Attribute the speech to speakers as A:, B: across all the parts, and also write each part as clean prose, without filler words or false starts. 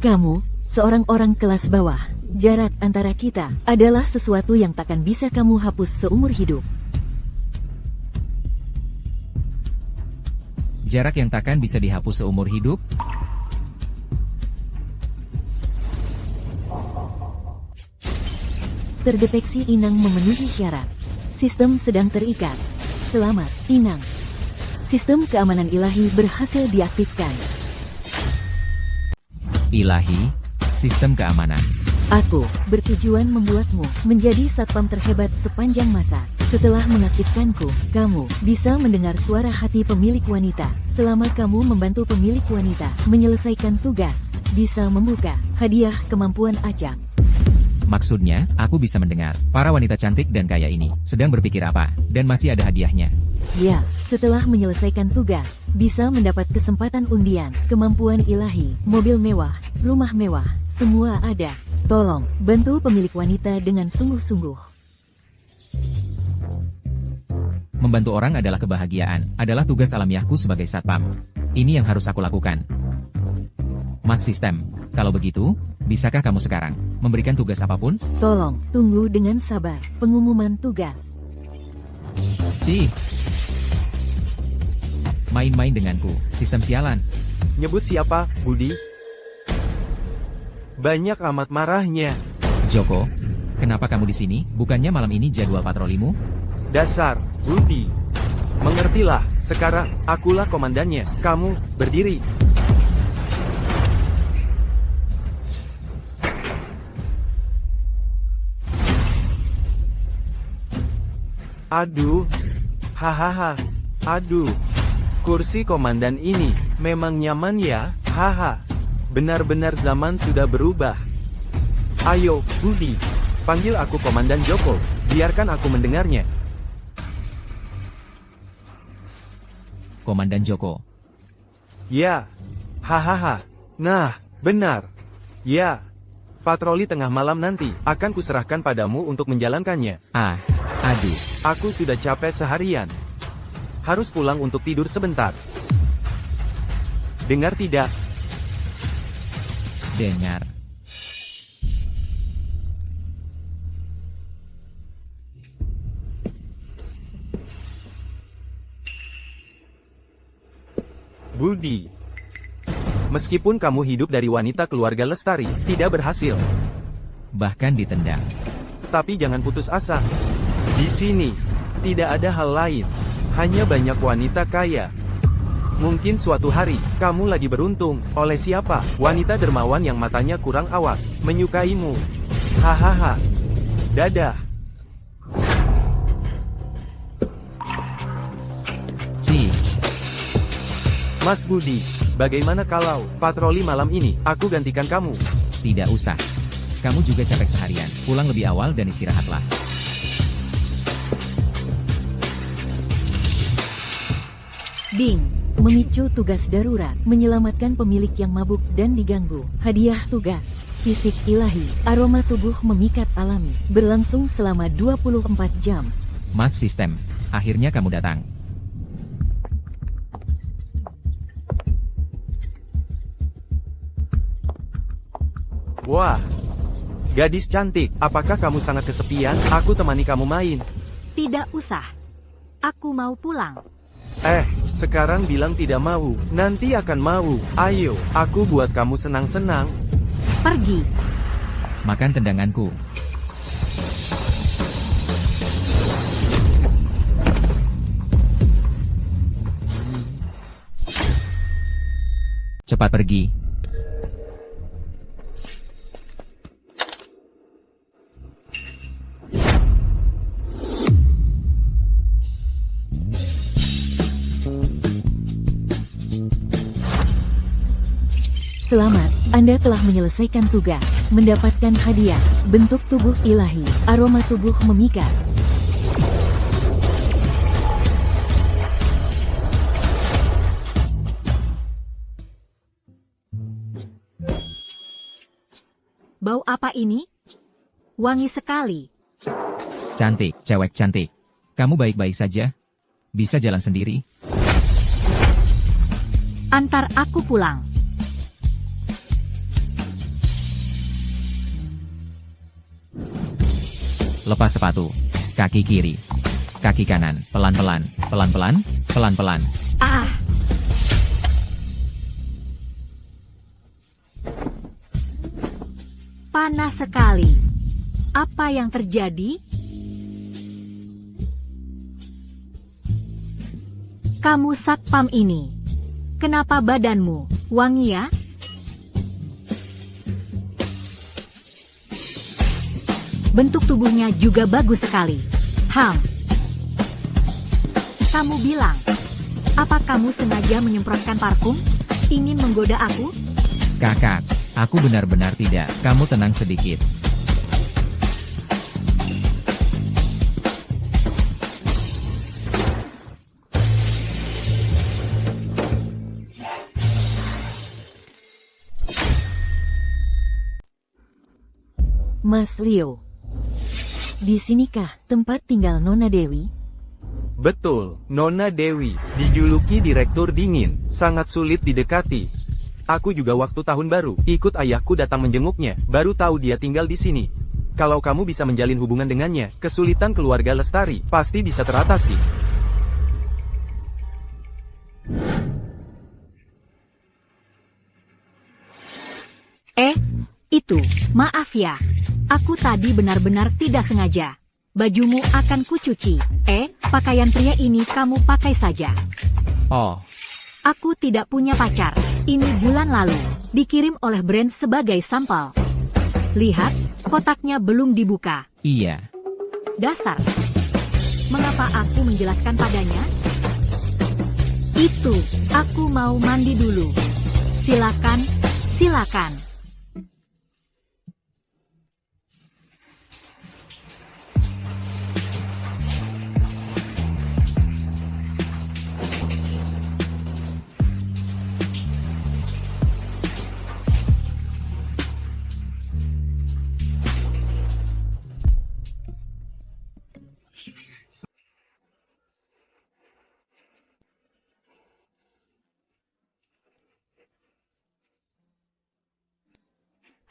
A: Kamu, seorang orang kelas bawah. Jarak antara kita adalah sesuatu yang takkan bisa kamu hapus seumur hidup.
B: Jarak yang takkan bisa dihapus seumur hidup?
A: Terdeteksi inang memenuhi syarat. Sistem sedang terikat. Selamat, inang. Sistem keamanan ilahi berhasil diaktifkan.
B: Ilahi, sistem keamanan.
A: Aku bertujuan membuatmu menjadi satpam terhebat sepanjang masa. Setelah mengaktifkanku, kamu bisa mendengar suara hati pemilik wanita. Selama kamu membantu pemilik wanita menyelesaikan tugas, bisa membuka hadiah kemampuan acak.
B: Maksudnya, aku bisa mendengar para wanita cantik dan kaya ini sedang berpikir apa, dan masih ada hadiahnya.
A: Ya, setelah menyelesaikan tugas, bisa mendapat kesempatan undian, kemampuan ilahi, mobil mewah, rumah mewah, semua ada. Tolong, bantu pemilik wanita dengan sungguh-sungguh.
B: Membantu orang adalah kebahagiaan, adalah tugas alamiahku sebagai satpam. Ini yang harus aku lakukan. Mas Sistem, kalau begitu, bisakah kamu sekarang memberikan tugas apapun?
A: Tolong, tunggu dengan sabar pengumuman tugas.
B: Cih. Main-main denganku, sistem sialan.
C: Nyebut siapa, Budi? Banyak amat marahnya.
B: Joko, kenapa kamu di sini? Bukannya malam ini jadwal patrolimu?
C: Dasar, Budi. Mengertilah, sekarang, akulah komandannya. Kamu, berdiri. Aduh. Hahaha. Aduh. Kursi komandan ini, memang nyaman ya? Haha. Benar-benar zaman sudah berubah. Ayo, Budi. Panggil aku Komandan Joko. Biarkan aku mendengarnya.
B: Komandan Joko.
C: Ya. Hahaha. Nah, benar. Ya. Patroli tengah malam nanti, akan kuserahkan padamu untuk menjalankannya.
B: Aduh.
C: Aku sudah capek seharian. Harus pulang untuk tidur sebentar. Dengar tidak?
B: Dengar.
C: Budi. Meskipun kamu hidup dari wanita keluarga lestari, tidak berhasil.
B: Bahkan ditendang.
C: Tapi jangan putus asa. Di sini, tidak ada hal lain. Hanya banyak wanita kaya. Mungkin suatu hari, kamu lagi beruntung. Oleh siapa? Wanita dermawan yang matanya kurang awas, menyukaimu. Hahaha. Dadah.
B: Cih.
C: Mas Budi, bagaimana kalau patroli malam ini, aku gantikan kamu?
B: Tidak usah. Kamu juga capek seharian. Pulang lebih awal dan istirahatlah.
A: Ding. Memicu tugas darurat, menyelamatkan pemilik yang mabuk dan diganggu. Hadiah tugas, fisik ilahi, aroma tubuh memikat alami, berlangsung selama 24 jam.
B: Mas Sistem, akhirnya kamu datang.
C: Wah, gadis cantik, apakah kamu sangat kesepian? Aku temani kamu main.
D: Tidak usah. Aku mau pulang.
C: Sekarang bilang tidak mau, nanti akan mau. Ayo, aku buat kamu senang-senang.
D: Pergi.
B: Makan tendanganku. Cepat pergi.
A: Selamat, Anda telah menyelesaikan tugas, mendapatkan hadiah, bentuk tubuh ilahi, aroma tubuh memikat.
D: Bau apa ini? Wangi sekali.
B: Cantik, cewek cantik. Kamu baik-baik saja? Bisa jalan sendiri?
D: Antar aku pulang.
B: Lepas sepatu. Kaki kiri. Kaki kanan. Pelan-pelan. Pelan-pelan. Pelan-pelan.
D: Ah, panas sekali. Apa yang terjadi? Kamu satpam ini. Kenapa badanmu wangi ya? Bentuk tubuhnya juga bagus sekali. Kamu bilang, apa kamu sengaja menyemprotkan parfum? Ingin menggoda aku?
B: Kakak, aku benar-benar tidak. Kamu tenang sedikit.
A: Mas Leo. Di sinikah tempat tinggal Nona Dewi?
C: Betul, Nona Dewi, dijuluki Direktur Dingin, sangat sulit didekati. Aku juga waktu tahun baru, ikut ayahku datang menjenguknya, baru tahu dia tinggal di sini. Kalau kamu bisa menjalin hubungan dengannya, kesulitan keluarga Lestari pasti bisa teratasi.
D: Itu, maaf ya. Aku tadi benar-benar tidak sengaja. Bajumu akan kucuci. Pakaian pria ini kamu pakai saja.
B: Oh,
D: Aku tidak punya pacar. Ini bulan lalu. Dikirim oleh brand sebagai sampel. Lihat, kotaknya belum dibuka.
B: iya.
D: Dasar. Mengapa aku menjelaskan padanya? Itu, aku mau mandi dulu. Silakan, silakan.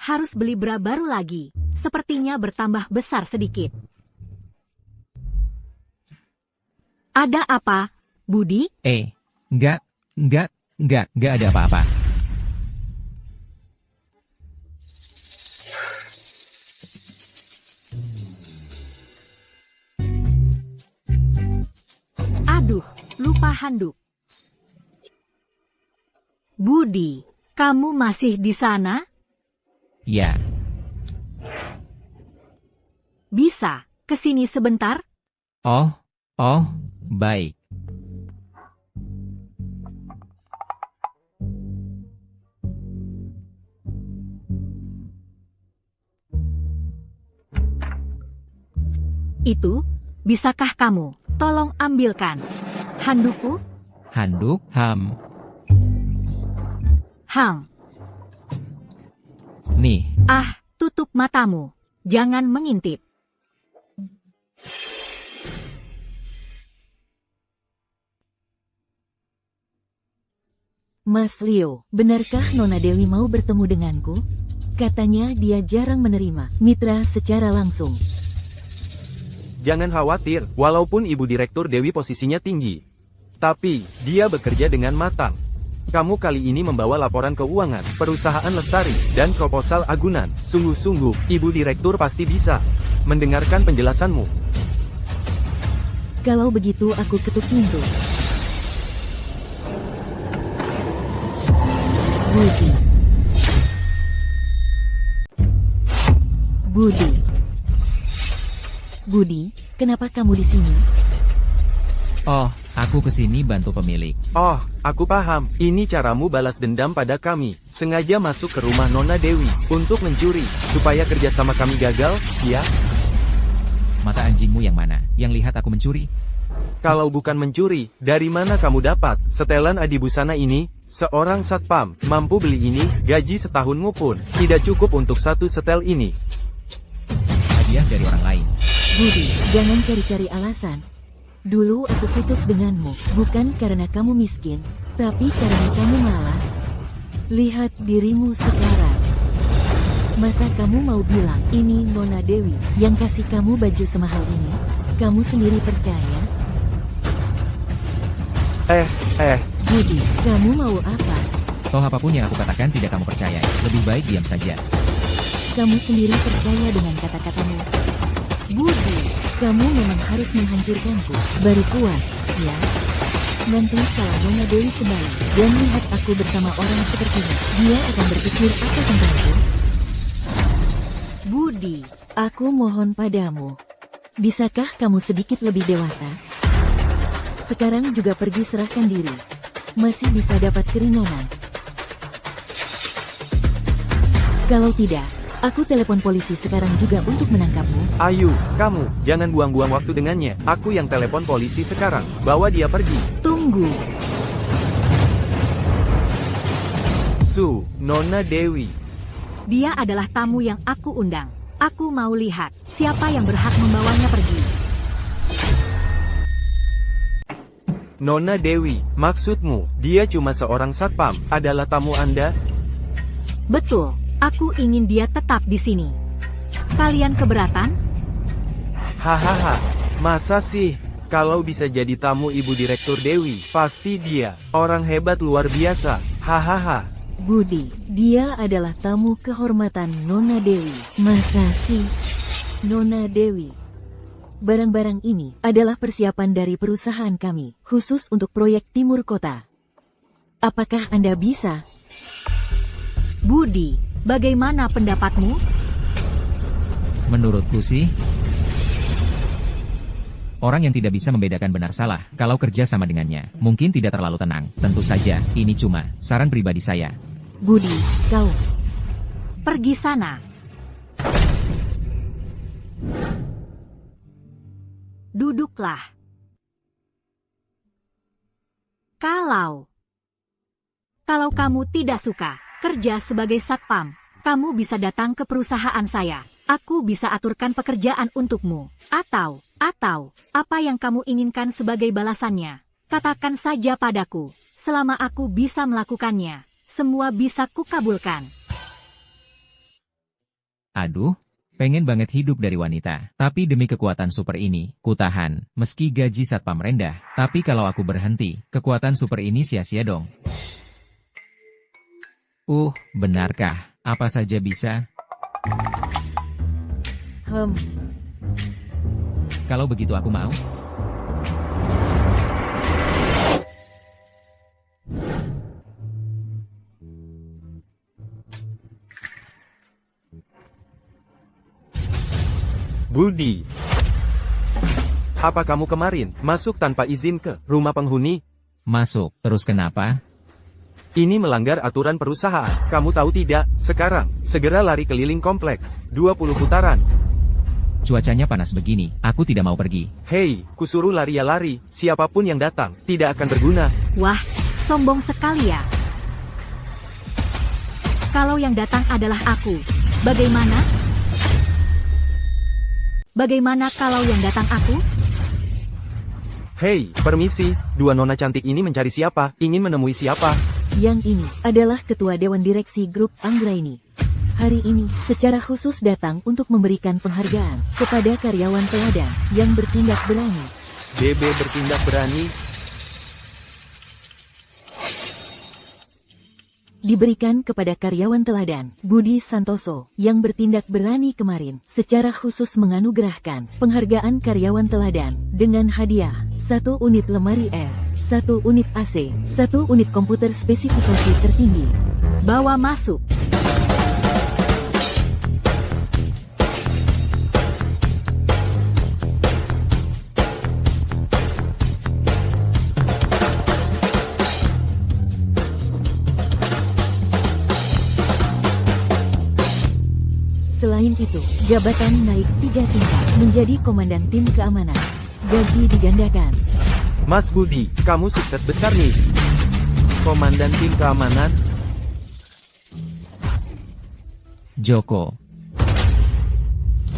D: Harus beli bra baru lagi. Sepertinya bertambah besar sedikit. Ada apa, Budi?
B: Enggak ada apa-apa.
D: Aduh, lupa handuk. Budi, kamu masih di sana?
B: Ya,
D: Bisa, kesini sebentar?
B: oh, baik.
D: Itu, bisakah kamu? Tolong ambilkan. Handukku?
B: Handuk, nih.
D: Tutup matamu. Jangan mengintip.
A: Mas Leo, benarkah Nona Dewi mau bertemu denganku? Katanya dia jarang menerima mitra secara langsung.
C: Jangan khawatir, walaupun Ibu Direktur Dewi posisinya tinggi. Tapi, dia bekerja dengan matang. Kamu kali ini membawa laporan keuangan, perusahaan Lestari, dan proposal agunan. Sungguh-sungguh, Ibu Direktur pasti bisa mendengarkan penjelasanmu.
A: Kalau begitu aku ketuk pintu. Budi, kenapa kamu di sini?
B: Oh, aku kesini bantu pemilik.
C: Oh, aku paham. Ini caramu balas dendam pada kami. Sengaja masuk ke rumah Nona Dewi untuk mencuri, supaya kerjasama kami gagal, ya?
B: Mata anjingmu yang mana? Yang lihat aku mencuri?
C: Kalau bukan mencuri, dari mana kamu dapat setelan adibusana ini? Seorang satpam mampu beli ini, gaji setahunmu pun tidak cukup untuk satu setel ini.
B: Hadiah dari orang lain.
A: Budi, jangan cari-cari alasan. Dulu aku putus denganmu, bukan karena kamu miskin, tapi karena kamu malas. Lihat dirimu sekarang. Masa kamu mau bilang ini Nona Dewi yang kasih kamu baju semahal ini? Kamu sendiri percaya?
C: Budi,
A: kamu mau apa?
B: Toh apapun yang aku katakan tidak kamu percaya. Lebih baik diam saja.
A: Kamu sendiri percaya dengan kata-katamu. Budi, kamu memang harus menghancurkanku, baru puas, ya? Nanti kalau Nona Dewi kembali dan lihat aku bersama orang sepertinya, dia akan berpikir apa tentangku? Budi, aku mohon padamu. Bisakah kamu sedikit lebih dewasa? Sekarang juga pergi serahkan diri. Masih bisa dapat keringanan. Kalau tidak, aku telepon polisi sekarang juga untuk menangkapmu.
C: Ayu, kamu, jangan buang-buang waktu dengannya. Aku yang telepon polisi sekarang. Bawa dia pergi.
A: Tunggu.
C: Nona Dewi.
D: Dia adalah tamu yang aku undang. Aku mau lihat siapa yang berhak membawanya pergi.
C: Nona Dewi, maksudmu, dia cuma seorang satpam, adalah tamu Anda?
D: Betul, aku ingin dia tetap di sini. Kalian keberatan?
C: Hahaha, masa sih? Kalau bisa jadi tamu Ibu Direktur Dewi, pasti dia, orang hebat luar biasa, hahaha.
A: Budi, dia adalah tamu kehormatan Nona Dewi. Masa sih? Nona Dewi. Barang-barang ini adalah persiapan dari perusahaan kami, khusus untuk proyek Timur Kota. Apakah Anda bisa?
D: Budi, bagaimana pendapatmu?
B: Menurutku sih, orang yang tidak bisa membedakan benar salah kalau kerja sama dengannya, mungkin tidak terlalu tenang. Tentu saja, ini cuma saran pribadi saya.
A: Budi, kau
D: pergi sana. Duduklah. Kalau kamu tidak suka kerja sebagai satpam, kamu bisa datang ke perusahaan saya. Aku bisa aturkan pekerjaan untukmu. Atau, apa yang kamu inginkan sebagai balasannya. Katakan saja padaku. Selama aku bisa melakukannya, semua bisa kukabulkan.
B: Aduh, pengen banget hidup dari wanita. Tapi demi kekuatan super ini, ku tahan. Meski gaji satpam rendah, tapi kalau aku berhenti, kekuatan super ini sia-sia dong. Benarkah? Apa saja bisa? Kalau begitu aku mau.
C: Budi, apa kamu kemarin masuk tanpa izin ke rumah penghuni?
B: Masuk, terus kenapa?
C: Ini melanggar aturan perusahaan. Kamu tahu tidak? Sekarang, segera lari keliling kompleks. 20 putaran.
B: Cuacanya panas begini, aku tidak mau pergi.
C: Hei, kusuruh lari ya lari. Siapapun yang datang, tidak akan berguna.
D: Wah, sombong sekali ya. Kalau yang datang adalah aku, bagaimana? Bagaimana kalau yang datang aku?
C: Hei, permisi. Dua nona cantik ini mencari siapa? Ingin menemui siapa?
A: Yang ini adalah Ketua Dewan Direksi Grup Anggraini. Hari ini, secara khusus datang untuk memberikan penghargaan kepada karyawan teladan yang bertindak berani.
C: DB bertindak berani?
A: Diberikan kepada karyawan teladan, Budi Santoso, yang bertindak berani kemarin, secara khusus menganugerahkan penghargaan karyawan teladan dengan hadiah 1 unit lemari es, 1 unit AC, 1 unit komputer spesifikasi tertinggi.
D: Bawa masuk.
A: Selain itu, jabatan naik 3 tingkat menjadi komandan tim keamanan. Gaji digandakan.
C: Mas Budi, kamu sukses besar nih. Komandan tim keamanan?
B: Joko,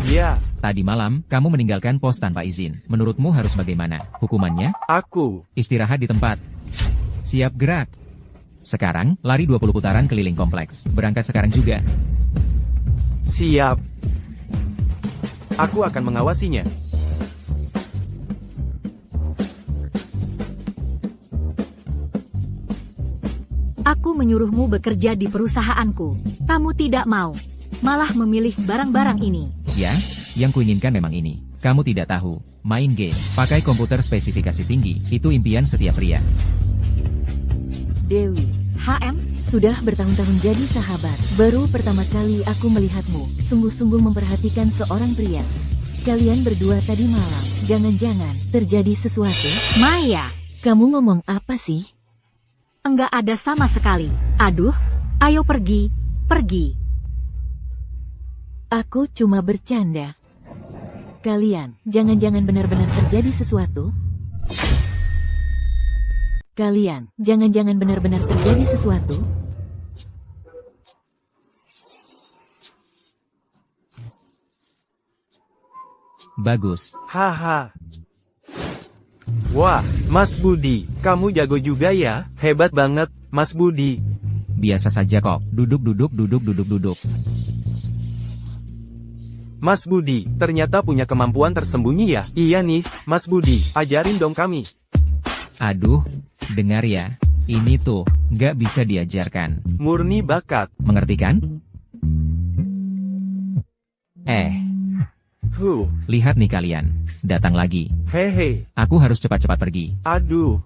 C: Ya,
B: tadi malam, kamu meninggalkan pos tanpa izin. Menurutmu harus bagaimana? Hukumannya?
C: aku.
B: Istirahat di tempat. Siap gerak. Sekarang, lari 20 putaran keliling kompleks. Berangkat sekarang juga.
C: Siap. Aku akan mengawasinya.
D: Aku menyuruhmu bekerja di perusahaanku. Kamu tidak mau, malah memilih barang-barang ini.
B: Ya, yang kuinginkan memang ini. Kamu tidak tahu, main game, pakai komputer spesifikasi tinggi, itu impian setiap pria.
A: Dewi,
D: HM,
A: sudah bertahun-tahun jadi sahabat. Baru pertama kali aku melihatmu, sungguh-sungguh memperhatikan seorang pria. Kalian berdua tadi malam, jangan-jangan terjadi sesuatu?
D: Maya,
A: Kamu ngomong apa sih?
D: enggak ada sama sekali. Aduh, ayo pergi, pergi.
A: Aku cuma bercanda. Kalian, jangan-jangan benar-benar terjadi sesuatu? Kalian, jangan-jangan benar-benar terjadi sesuatu?
B: Bagus.
C: Haha. Wah, Mas Budi, kamu jago juga ya? Hebat banget, Mas Budi.
B: Biasa saja kok. Duduk.
C: Mas Budi, ternyata punya kemampuan tersembunyi ya? Iya nih, Mas Budi, ajarin dong kami.
B: Aduh, dengar ya. Ini tuh, nggak bisa diajarkan.
C: Murni bakat.
B: Mengerti kan? Lihat nih kalian. Datang lagi.
C: Hehe,
B: Aku harus cepat-cepat pergi.
C: aduh.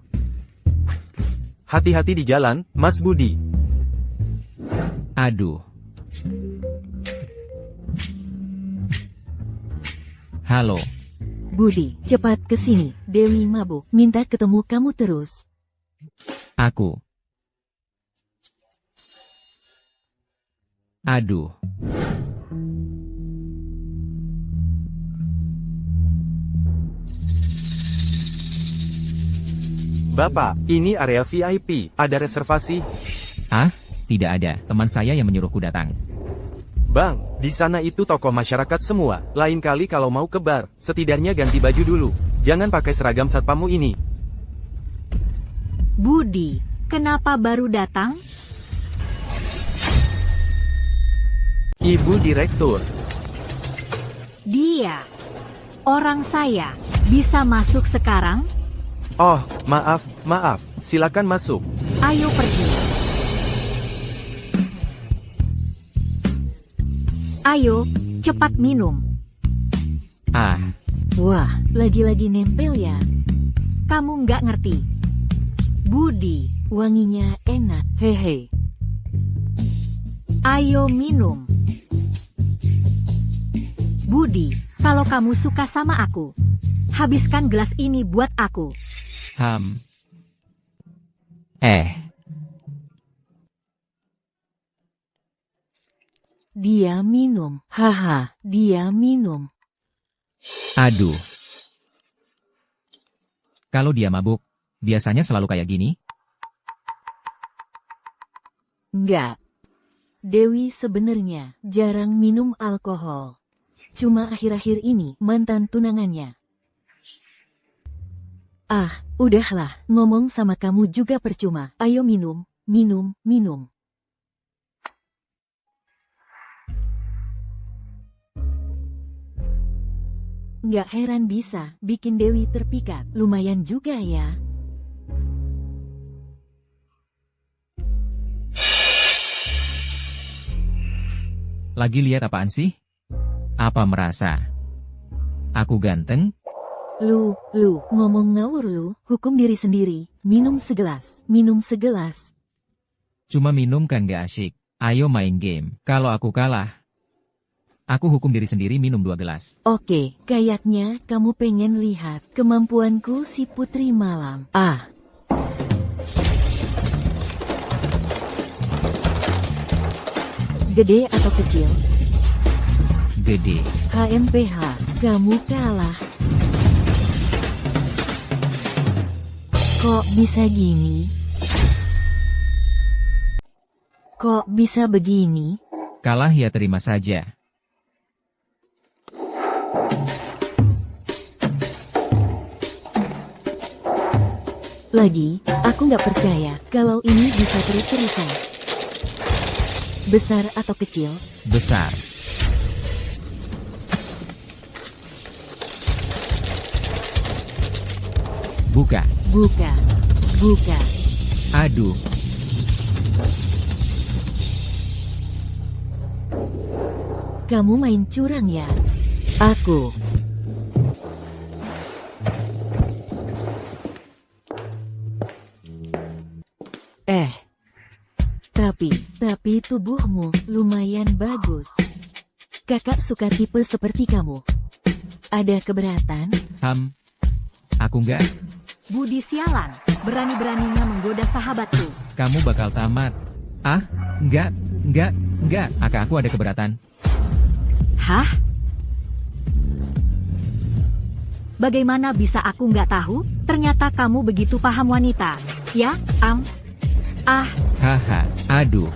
C: Hati-hati di jalan, Mas Budi.
B: Aduh. Halo.
A: Budi, cepat ke sini. Dewi mabuk, minta ketemu kamu terus.
B: Aku. Aduh.
C: Bapak, ini area VIP, ada reservasi?
B: Ah, tidak ada. Teman saya yang menyuruhku datang.
C: Bang, di sana itu tokoh masyarakat semua. Lain kali kalau mau ke bar, setidaknya ganti baju dulu. Jangan pakai seragam satpammu ini.
D: Budi, kenapa baru datang?
C: Ibu Direktur.
D: Dia, orang saya, bisa masuk sekarang?
C: Oh, maaf, silakan masuk.
D: Ayo pergi. Ayo, cepat minum.
B: Ah,
A: Wah, lagi-lagi nempel ya.
D: Kamu nggak ngerti. Budi,
A: Wanginya enak. Hehe.
D: ayo minum. Budi, kalau kamu suka sama aku, habiskan gelas ini buat aku.
A: Dia minum. Haha, dia minum.
B: Aduh. Kalau dia mabuk, biasanya selalu kayak gini?
A: Enggak. Dewi sebenarnya jarang minum alkohol. Cuma akhir-akhir ini mantan tunangannya. Ah, udahlah, ngomong sama kamu juga percuma. Ayo minum, minum. Nggak heran bisa bikin Dewi terpikat. Lumayan juga ya.
B: Lagi lihat apaan sih? Apa merasa aku ganteng?
A: Lu, ngomong ngawur lu, hukum diri sendiri, minum segelas.
B: Cuma minum kan gak asyik. Ayo main game. Kalau aku kalah, aku hukum diri sendiri minum 2 gelas.
A: Oke, kayaknya kamu pengen lihat kemampuanku si putri malam. Ah. Gede atau kecil?
B: Gede.
A: HMPH, kamu kalah. Kok bisa gini? Kok bisa begini?
B: Kalah ya terima saja.
A: Lagi, aku nggak percaya kalau ini bisa terus-terusan. Besar atau kecil?
B: Besar. Buka.
A: Buka. Buka.
B: Aduh.
A: Kamu main curang ya? Aku. Tapi tubuhmu lumayan bagus. Kakak suka tipe seperti kamu. Ada keberatan?
B: Aku nggak.
D: Budi sialan, berani-beraninya menggoda sahabatku.
B: Kamu bakal tamat. Enggak. Aku ada keberatan.
D: Hah? Bagaimana bisa aku nggak tahu? Ternyata kamu begitu paham wanita. Ya,
B: Haha, aduh.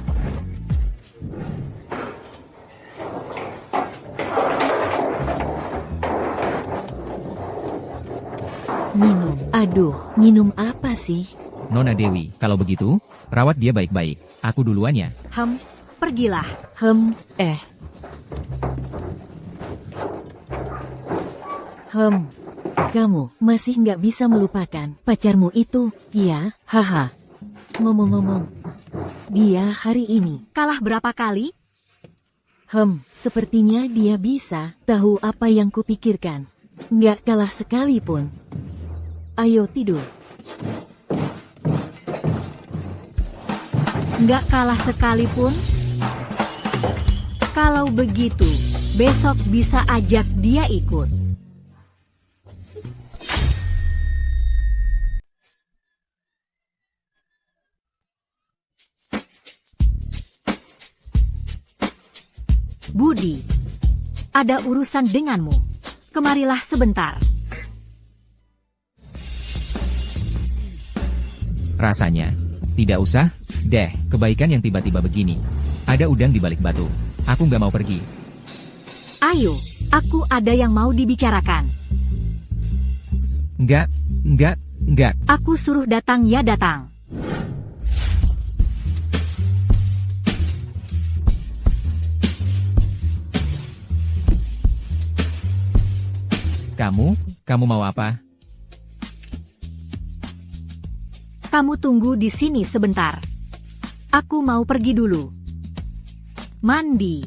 A: Minum. Aduh, minum apa sih?
B: Nona Dewi, kalau begitu, rawat dia baik-baik. Aku duluan ya.
D: Pergilah.
A: Kamu masih nggak bisa melupakan pacarmu itu, ya? Haha. Ngomong-ngomong, dia hari ini
D: Kalah berapa kali?
A: sepertinya dia bisa tahu apa yang kupikirkan. Nggak kalah sekalipun. Ayo tidur.
D: Nggak kalah sekalipun? Kalau begitu, besok bisa ajak dia ikut. Budi, ada urusan denganmu. Kemarilah sebentar.
B: Rasanya, tidak usah, deh, kebaikan yang tiba-tiba begini. Ada udang di balik batu. Aku nggak mau pergi.
D: Ayo, aku ada yang mau dibicarakan.
B: Nggak.
D: Aku suruh datang ya datang.
B: Kamu mau apa?
D: Kamu tunggu di sini sebentar. Aku mau pergi dulu. Mandi.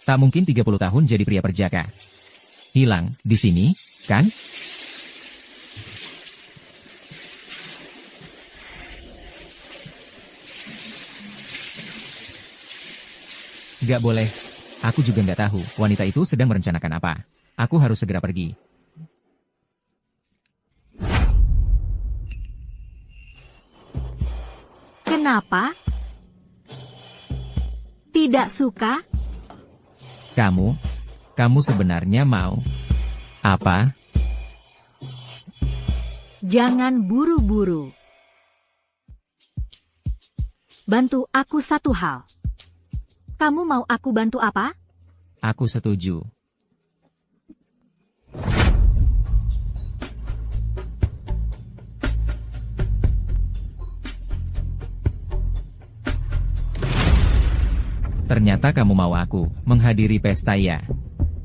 B: Tak mungkin 30 tahun jadi pria perjaka. Hilang di sini, kan? Gak boleh. Aku juga nggak tahu wanita itu sedang merencanakan apa. Aku harus segera pergi.
D: Kenapa? Tidak suka?
B: Kamu sebenarnya mau apa?
D: Jangan buru-buru. Bantu aku satu hal. Kamu mau aku bantu apa?
B: Aku setuju. Ternyata kamu mau aku menghadiri pesta ya.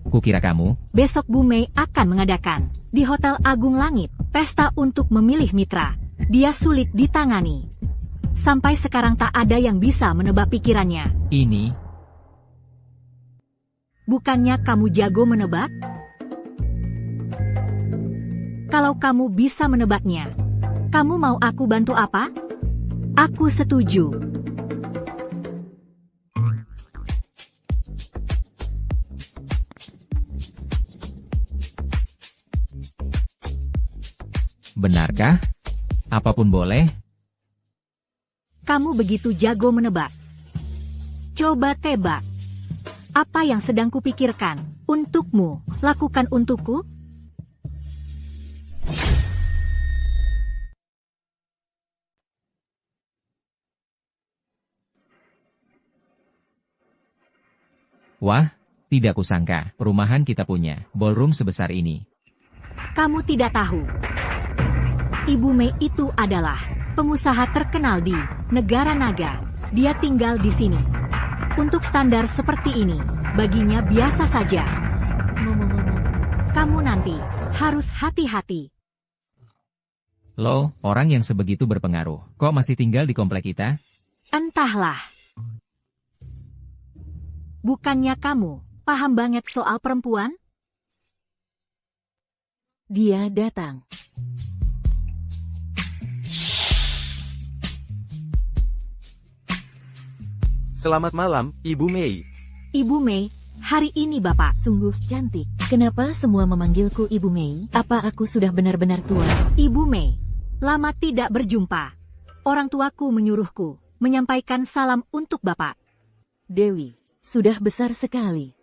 B: Kukira kamu.
D: Besok Bu Mei akan mengadakan di Hotel Agung Langit pesta untuk memilih mitra. Dia sulit ditangani. Sampai sekarang tak ada yang bisa menebak pikirannya.
B: Ini.
D: Bukannya kamu jago menebak? Kalau kamu bisa menebaknya, kamu mau aku bantu apa? Aku setuju.
B: Benarkah? Apapun boleh?
D: Kamu begitu jago menebak. Coba tebak. Apa yang sedang kupikirkan? Untukmu, lakukan untukku?
B: Wah, tidak kusangka perumahan kita punya ballroom sebesar ini.
D: Kamu tidak tahu. Ibu Mei itu adalah Pengusaha terkenal di negara naga. Dia tinggal di sini. Untuk standar seperti ini, baginya biasa saja. Ngomong-ngomong, kamu nanti harus hati-hati.
B: Loh, orang yang sebegitu berpengaruh, kok masih tinggal di komplek kita?
D: Entahlah. Bukannya kamu paham banget soal perempuan?
A: Dia datang.
C: Selamat malam, Ibu Mei.
D: Ibu Mei, hari ini Bapak.
A: Sungguh cantik. Kenapa semua memanggilku Ibu Mei? Apa aku sudah benar-benar tua?
D: Ibu Mei, lama tidak berjumpa. Orang tuaku menyuruhku menyampaikan salam untuk Bapak.
A: Dewi, sudah besar sekali.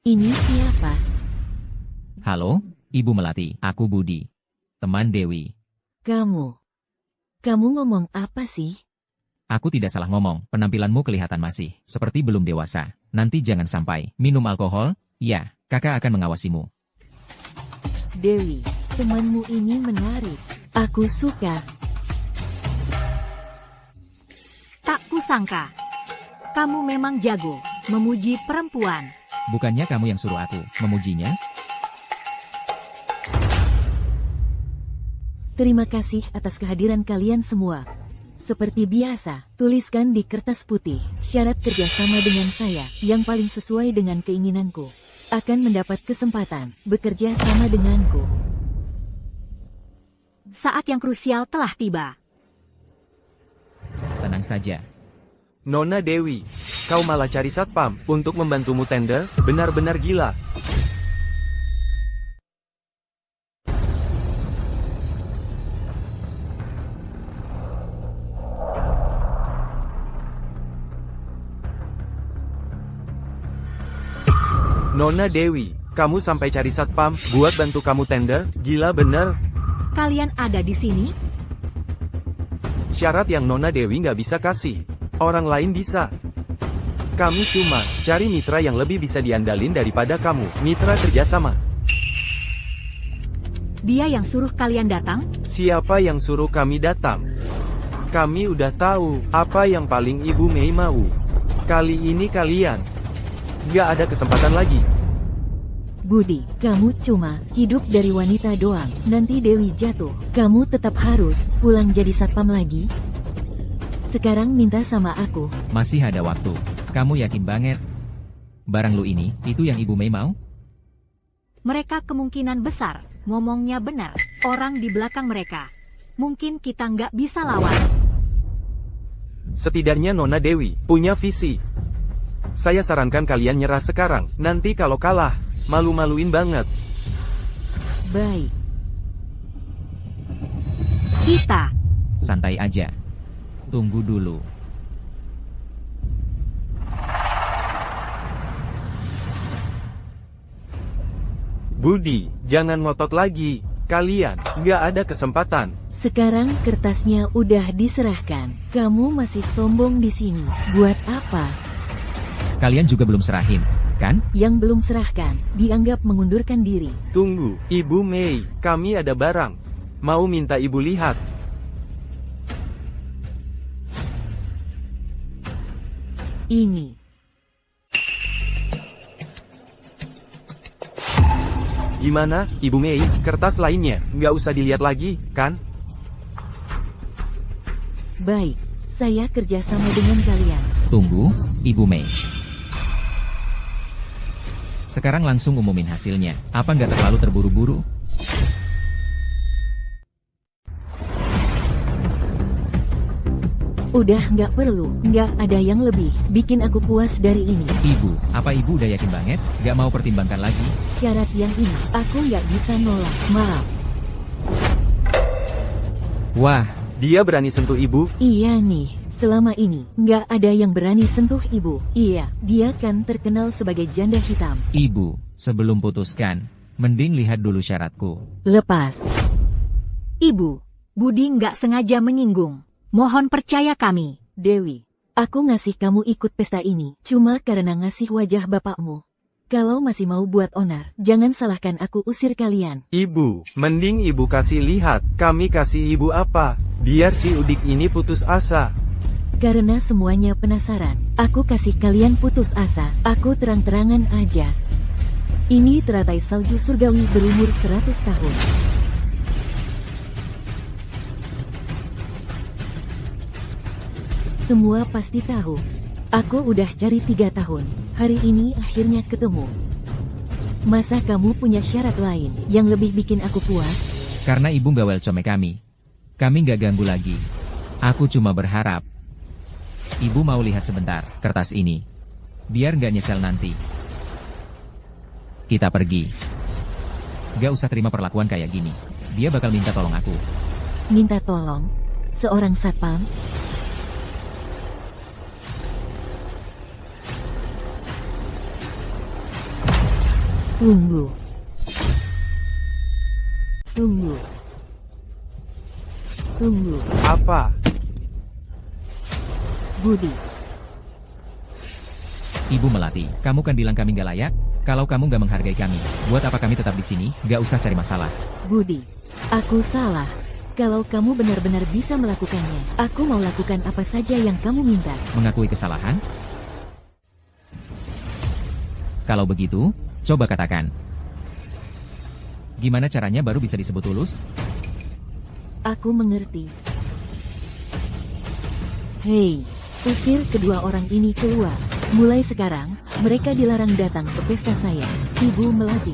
A: Ini siapa?
B: Halo, Ibu Melati, aku Budi. Teman Dewi.
A: Kamu ngomong apa sih?
B: Aku tidak salah ngomong, penampilanmu kelihatan masih seperti belum dewasa. Nanti jangan sampai minum alkohol, ya, kakak akan mengawasimu.
A: Dewi, temanmu ini menarik. Aku suka.
D: Tak kusangka. Kamu memang jago memuji perempuan.
B: Bukannya kamu yang suruh aku memujinya?
A: Terima kasih atas kehadiran kalian semua. Seperti biasa, tuliskan di kertas putih, syarat kerjasama dengan saya, yang paling sesuai dengan keinginanku, akan mendapat kesempatan bekerja sama denganku.
D: Saat yang krusial telah tiba.
B: Tenang saja.
C: Nona Dewi, kau malah cari satpam untuk membantumu tender, benar-benar gila. Nona Dewi, kamu sampai cari satpam buat bantu kamu tender, gila bener.
D: Kalian ada di sini?
C: Syarat yang Nona Dewi nggak bisa kasih, orang lain bisa. Kami cuma cari mitra yang lebih bisa diandalin daripada kamu, mitra kerjasama.
D: Dia yang suruh kalian datang?
C: Siapa yang suruh kami datang? Kami udah tahu apa yang paling Ibu Mei mau. Kali ini kalian nggak ada kesempatan lagi.
A: Budi, kamu cuma hidup dari wanita doang. Nanti Dewi jatuh, kamu tetap harus pulang jadi satpam lagi. Sekarang minta sama aku.
B: Masih ada waktu. Kamu yakin banget? Barang lu ini, itu yang Ibu Mei mau?
D: Mereka kemungkinan besar ngomongnya benar. Orang di belakang mereka. Mungkin kita nggak bisa lawan.
C: Setidaknya Nona Dewi punya visi. Saya sarankan kalian nyerah sekarang. Nanti kalau kalah, malu-maluin banget.
A: Baik.
D: Kita.
B: Santai aja. Tunggu dulu.
C: Budi, jangan ngotot lagi. Kalian nggak ada kesempatan.
A: Sekarang kertasnya udah diserahkan. Kamu masih sombong di sini. Buat apa?
B: Kalian juga belum serahin, kan?
A: Yang belum serahkan, dianggap mengundurkan diri.
C: Tunggu, Ibu Mei, kami ada barang. Mau minta Ibu lihat.
A: Ini.
C: Gimana, Ibu Mei, kertas lainnya, nggak usah dilihat lagi, kan?
A: Baik, saya kerjasama dengan kalian.
B: Tunggu, Ibu Mei. Sekarang langsung umumin hasilnya. Apa nggak terlalu terburu-buru?
A: Udah nggak perlu, nggak ada yang lebih bikin aku puas dari ini.
B: Ibu, apa Ibu udah yakin banget? Nggak mau pertimbangkan lagi?
A: Syarat yang ini, aku nggak bisa nolak. Maaf.
B: Wah,
C: Dia berani sentuh Ibu?
A: Iya nih, selama ini nggak ada yang berani sentuh ibu. Iya, dia kan terkenal sebagai janda hitam.
B: Ibu, sebelum putuskan, mending lihat dulu syaratku.
A: Lepas.
D: Ibu, Budi nggak sengaja menyinggung. Mohon percaya kami.
A: Dewi, aku ngasih kamu ikut pesta ini cuma karena ngasih wajah bapakmu. Kalau masih mau buat onar, jangan salahkan aku usir kalian.
C: Ibu, mending ibu kasih lihat, kami kasih ibu apa, biar si Udik ini putus asa.
A: Karena semuanya penasaran, aku kasih kalian putus asa, aku terang-terangan aja. Ini teratai salju surgawi berumur 100 tahun. Semua pasti tahu. Aku udah cari 3 tahun. Hari ini akhirnya ketemu. Masa kamu punya syarat lain yang lebih bikin aku puas?
B: Karena ibu gak welcome kami. Kami gak ganggu lagi. Aku cuma berharap. Ibu mau lihat sebentar kertas ini. Biar gak nyesel nanti. Kita pergi. Gak usah terima perlakuan kayak gini. Dia bakal minta tolong aku.
A: Minta tolong? Seorang satpam? Tunggu. Tunggu. Tunggu.
C: Apa?
A: Budi.
B: Ibu Melati, kamu kan bilang kami gak layak? Kalau kamu gak menghargai kami, buat apa kami tetap di sini? Gak usah cari masalah.
A: Budi. Aku salah. Kalau kamu benar-benar bisa melakukannya, aku mau lakukan apa saja yang kamu minta.
B: Mengakui kesalahan? Kalau begitu, coba katakan. Gimana caranya baru bisa disebut tulus?
A: Aku mengerti. Hei, usir kedua orang ini keluar. Mulai sekarang, mereka dilarang datang ke pesta saya. Ibu Melati.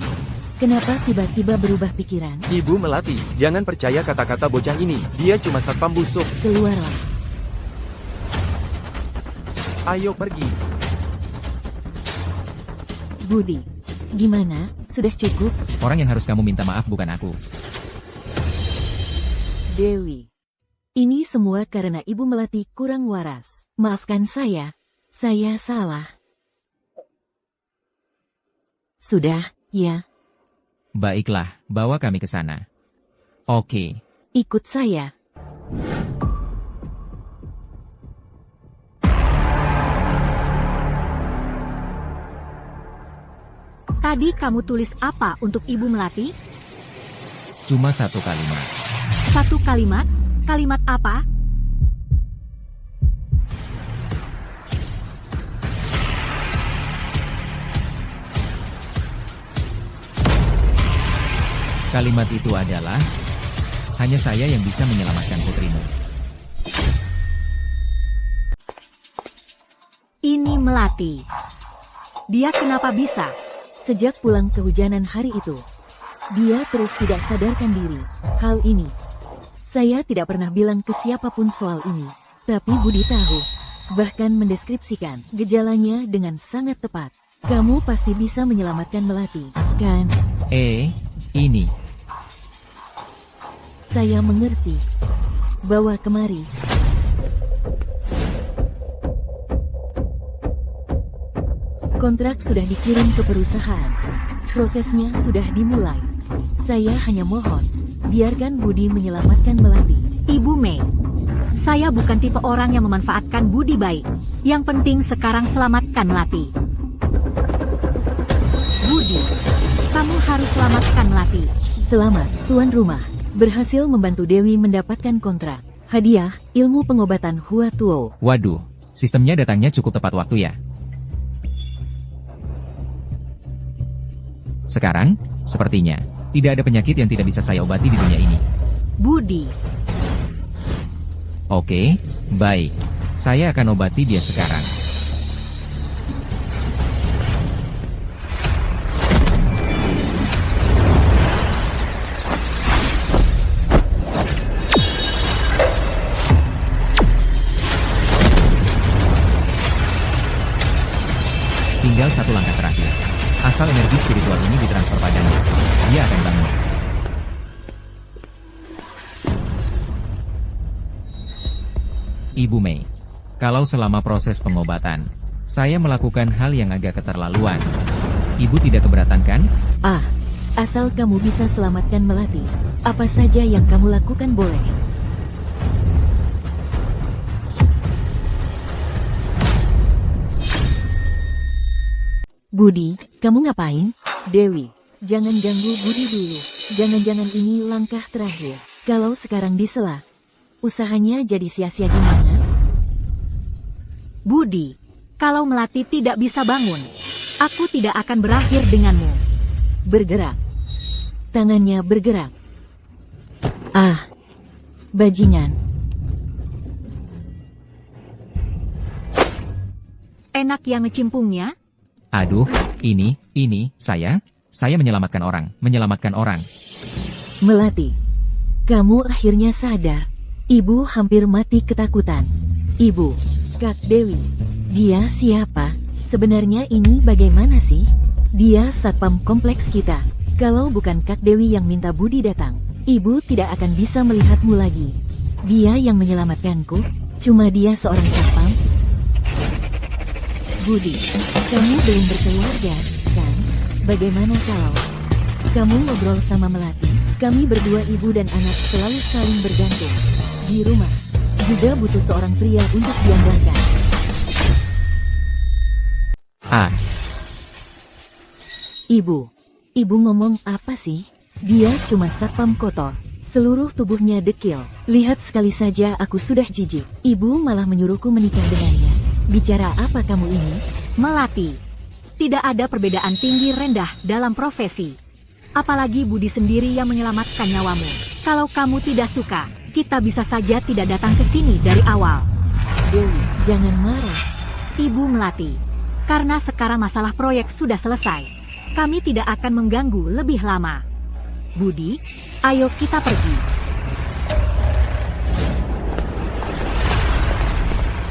A: Kenapa tiba-tiba berubah pikiran?
C: Ibu Melati, jangan percaya kata-kata bocah ini, dia cuma satpam busuk.
A: Keluarlah.
C: Ayo pergi.
A: Budi. Gimana? Sudah cukup?
B: Orang yang harus kamu minta maaf bukan aku.
A: Dewi. Ini semua karena Ibu Melati kurang waras. Maafkan saya salah. Sudah, ya.
B: Baiklah, bawa kami ke sana. Oke.
A: Ikut saya.
D: Tadi kamu tulis apa untuk Ibu Melati?
B: Cuma satu kalimat.
D: Satu kalimat? Kalimat apa?
B: Kalimat itu adalah, hanya saya yang bisa menyelamatkan putrimu.
D: Ini Melati. Dia kenapa bisa?
A: Sejak pulang kehujanan hari itu, dia terus tidak sadarkan diri. Hal ini, saya tidak pernah bilang ke siapapun soal ini. Tapi Budi tahu, bahkan mendeskripsikan gejalanya dengan sangat tepat. Kamu pasti bisa menyelamatkan Melati, kan?
B: Ini.
A: Saya mengerti. Bawa kemari. Kontrak sudah dikirim ke perusahaan. Prosesnya sudah dimulai. Saya hanya mohon, biarkan Budi menyelamatkan Melati.
D: Ibu Mei. Saya bukan tipe orang yang memanfaatkan budi baik. Yang penting sekarang selamatkan Melati. Budi, kamu harus selamatkan Melati.
A: Selamat, tuan rumah. Berhasil membantu Dewi mendapatkan kontrak. Hadiah, ilmu pengobatan Hua Tuo.
B: Waduh, sistemnya datangnya cukup tepat waktu ya. Sekarang, sepertinya, tidak ada penyakit yang tidak bisa saya obati di dunia ini.
D: Budi.
B: Oke, baik. Saya akan obati dia sekarang. Tinggal satu langkah terakhir. Asal energi spiritual ini ditransfer padanya, dia akan bangun. Ibu Mei, kalau selama proses pengobatan, saya melakukan hal yang agak keterlaluan. Ibu tidak keberatan kan?
A: Asal kamu bisa selamatkan Melati, apa saja yang kamu lakukan boleh. Budi, kamu ngapain? Dewi, jangan ganggu Budi dulu. Jangan-jangan ini langkah terakhir. Kalau sekarang disela, usahanya jadi sia-sia gimana?
D: Budi, kalau Melati tidak bisa bangun, aku tidak akan berakhir denganmu.
A: Bergerak. Tangannya bergerak. Ah, bajingan.
D: Enak yang ngecimpungnya?
B: Aduh, saya menyelamatkan orang.
A: Melati, kamu akhirnya sadar. Ibu hampir mati ketakutan. Ibu, Kak Dewi, dia siapa? Sebenarnya ini bagaimana sih? Dia satpam kompleks kita. Kalau bukan Kak Dewi yang minta Budi datang, ibu tidak akan bisa melihatmu lagi. Dia yang menyelamatkanku, cuma dia seorang satpam. Budi, kamu belum berkeluarga, kan? Bagaimana kalau kamu ngobrol sama Melati? Kami berdua ibu dan anak selalu saling bergantung. Di rumah, juga butuh seorang pria untuk diandalkan.
B: Ah,
A: Ibu ngomong apa sih? Dia cuma satpam kotor. Seluruh tubuhnya dekil. Lihat sekali saja aku sudah jijik. Ibu malah menyuruhku menikah dengannya. Bicara apa kamu ini?
D: Melati, tidak ada perbedaan tinggi rendah dalam profesi. Apalagi Budi sendiri yang menyelamatkan nyawamu. Kalau kamu tidak suka, kita bisa saja tidak datang ke sini dari awal.
A: Dewi, jangan marah.
D: Ibu Melati, karena sekarang masalah proyek sudah selesai, kami tidak akan mengganggu lebih lama. Budi, ayo kita pergi.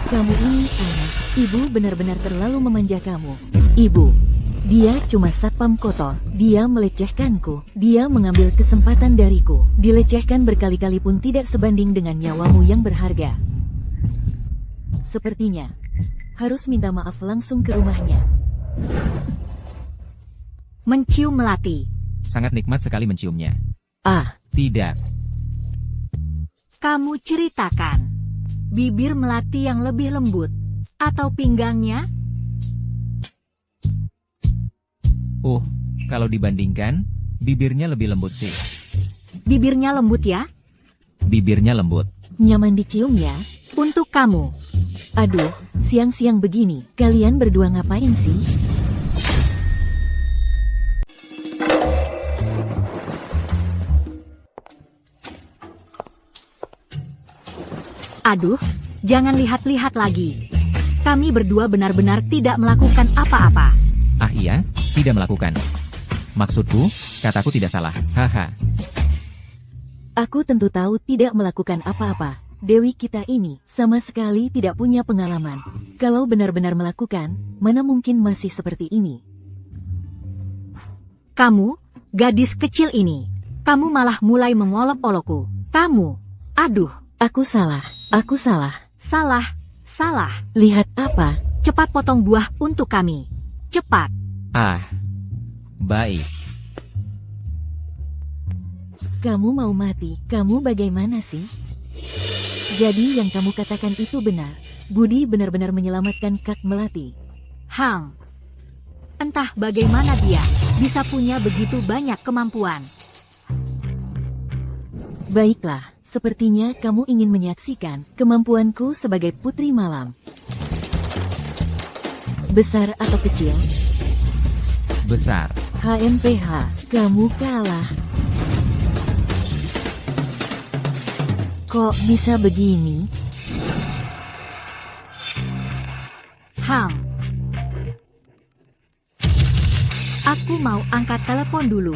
A: Kamu ini aneh. Ibu benar-benar terlalu memanja kamu. Ibu, dia cuma satpam kotor. Dia melecehkanku. Dia mengambil kesempatan dariku. Dilecehkan berkali-kali pun tidak sebanding dengan nyawamu yang berharga. Sepertinya harus minta maaf langsung ke rumahnya.
D: Mencium Melati.
B: sangat nikmat sekali menciumnya.
A: Ah,
B: Tidak.
D: Kamu ceritakan. Bibir Melati yang lebih lembut. Atau pinggangnya?
B: Kalau dibandingkan, bibirnya lebih lembut sih.
D: Bibirnya lembut ya?
B: Bibirnya lembut.
A: nyaman dicium ya?
D: Untuk kamu.
A: Aduh, siang-siang begini, kalian berdua ngapain sih?
D: Aduh, jangan lihat-lihat lagi. Kami berdua benar-benar tidak melakukan apa-apa.
B: Ah iya, tidak melakukan. Maksudku, kataku tidak salah. Haha.
A: Aku tentu tahu tidak melakukan apa-apa. Dewi kita ini sama sekali tidak punya pengalaman. Kalau benar-benar melakukan, mana mungkin masih seperti ini?
D: Kamu, gadis kecil ini. Kamu malah mulai mengolok-olokku. Kamu, aduh,
A: Aku salah.
D: salah.
A: Lihat apa?
D: Cepat potong buah untuk kami. Cepat.
B: Ah, baik.
A: Kamu mau mati, kamu bagaimana sih? Jadi yang kamu katakan itu benar. Budi benar-benar menyelamatkan Kak Melati.
D: Entah bagaimana dia bisa punya begitu banyak kemampuan.
A: Baiklah, sepertinya kamu ingin menyaksikan kemampuanku sebagai putri malam. Besar atau kecil?
B: Besar.
A: HMPH, kamu kalah. Kok bisa begini?
D: Aku mau angkat telepon dulu.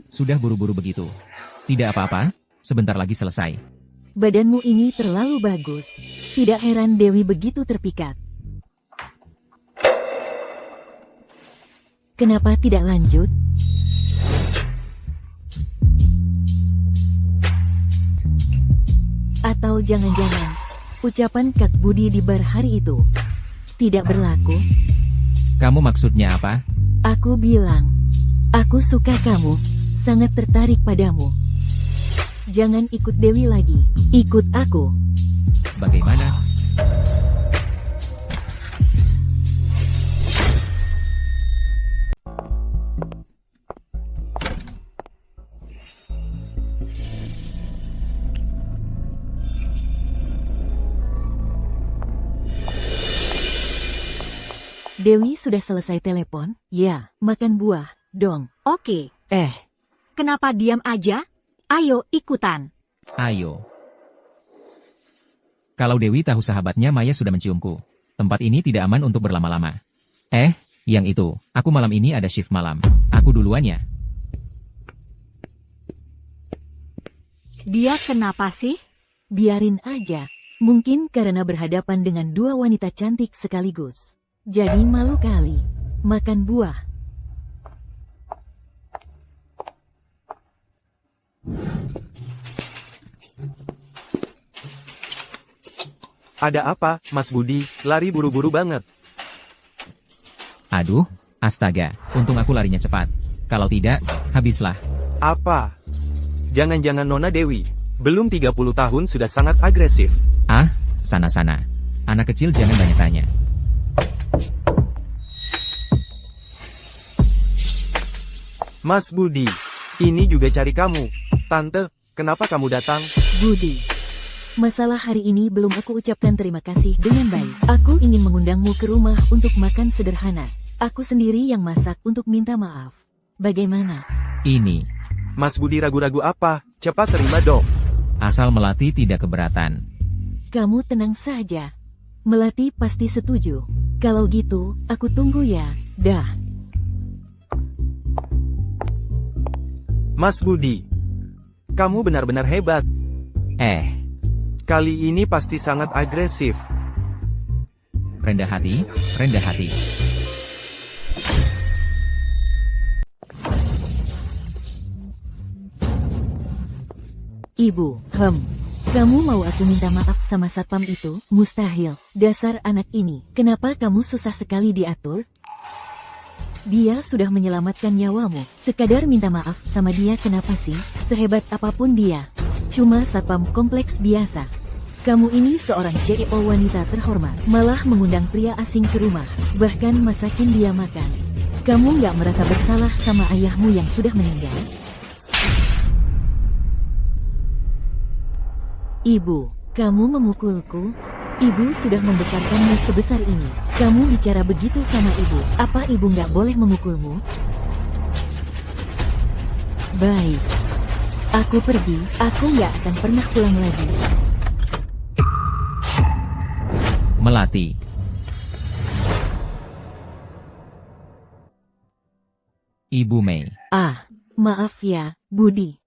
B: Sudah buru-buru begitu. Tidak apa-apa, sebentar lagi selesai.
A: Badanmu ini terlalu bagus. Tidak heran Dewi begitu terpikat. Kenapa tidak lanjut? Atau jangan-jangan ucapan Kak Budi di bar hari itu tidak berlaku?
B: Kamu maksudnya apa?
A: Aku bilang, aku suka kamu. sangat tertarik padamu. Jangan ikut Dewi lagi, ikut aku.
B: Bagaimana?
A: Dewi sudah selesai telepon? Ya, makan buah, dong.
D: Oke, kenapa diam aja? Ayo ikutan.
B: Ayo. Kalau Dewi tahu sahabatnya Maya sudah menciumku. Tempat ini tidak aman untuk berlama-lama. Yang itu, aku malam ini ada shift malam. Aku duluan ya.
D: Dia kenapa sih?
A: Biarin aja. Mungkin karena berhadapan dengan dua wanita cantik sekaligus. Jadi malu kali. Makan buah.
C: Ada apa, Mas Budi? Lari buru-buru banget.
B: Aduh, astaga. Untung aku larinya cepat. Kalau tidak, habislah.
C: Apa? Jangan-jangan Nona Dewi. Belum 30 tahun sudah sangat agresif.
B: Ah, sana-sana. Anak kecil jangan banyak tanya.
C: Mas Budi, ini juga cari kamu. Tante, kenapa kamu datang?
A: Budi. Masalah hari ini belum aku ucapkan terima kasih dengan baik. Aku ingin mengundangmu ke rumah untuk makan sederhana. Aku sendiri yang masak untuk minta maaf. Bagaimana?
B: Ini.
C: Mas Budi ragu-ragu apa? Cepat terima dong.
B: Asal Melati tidak keberatan.
A: Kamu tenang saja. Melati pasti setuju. Kalau gitu, aku tunggu ya. Dah.
C: Mas Budi, kamu benar-benar hebat. Kali ini pasti sangat agresif.
B: Rendah hati, rendah hati.
A: Ibu, kamu mau aku minta maaf sama satpam itu? Mustahil. Dasar anak ini, kenapa kamu susah sekali diatur? Dia sudah menyelamatkan nyawamu. Sekadar minta maaf sama dia kenapa sih? Sehebat apapun dia. Cuma satpam kompleks biasa. Kamu ini seorang CEO wanita terhormat. Malah mengundang pria asing ke rumah. Bahkan masakin dia makan. Kamu nggak merasa bersalah sama ayahmu yang sudah meninggal? Ibu, kamu memukulku? Ibu sudah membesarkanmu sebesar ini. Kamu bicara begitu sama ibu. Apa ibu nggak boleh memukulmu? Baik. Aku pergi. Aku nggak akan pernah pulang lagi.
B: Melati. Ibu Mei.
A: Maaf ya, Budi.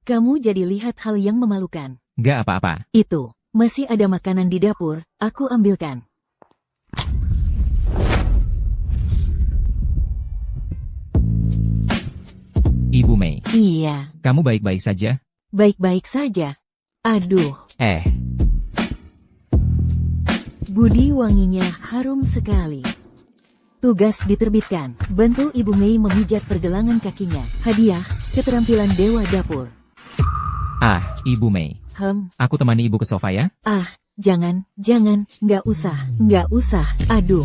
A: Kamu jadi lihat hal yang memalukan.
B: Gak apa-apa.
A: Itu. Masih ada makanan di dapur, aku ambilkan.
B: Ibu Mei.
A: Iya.
B: Kamu baik-baik saja?
A: Baik-baik saja. Aduh. Budi wanginya harum sekali. Tugas diterbitkan. Bantu Ibu Mei memijat pergelangan kakinya. Hadiah, keterampilan dewa dapur.
B: Ibu Mei. Aku temani ibu ke sofa ya?
A: Jangan, nggak usah, aduh.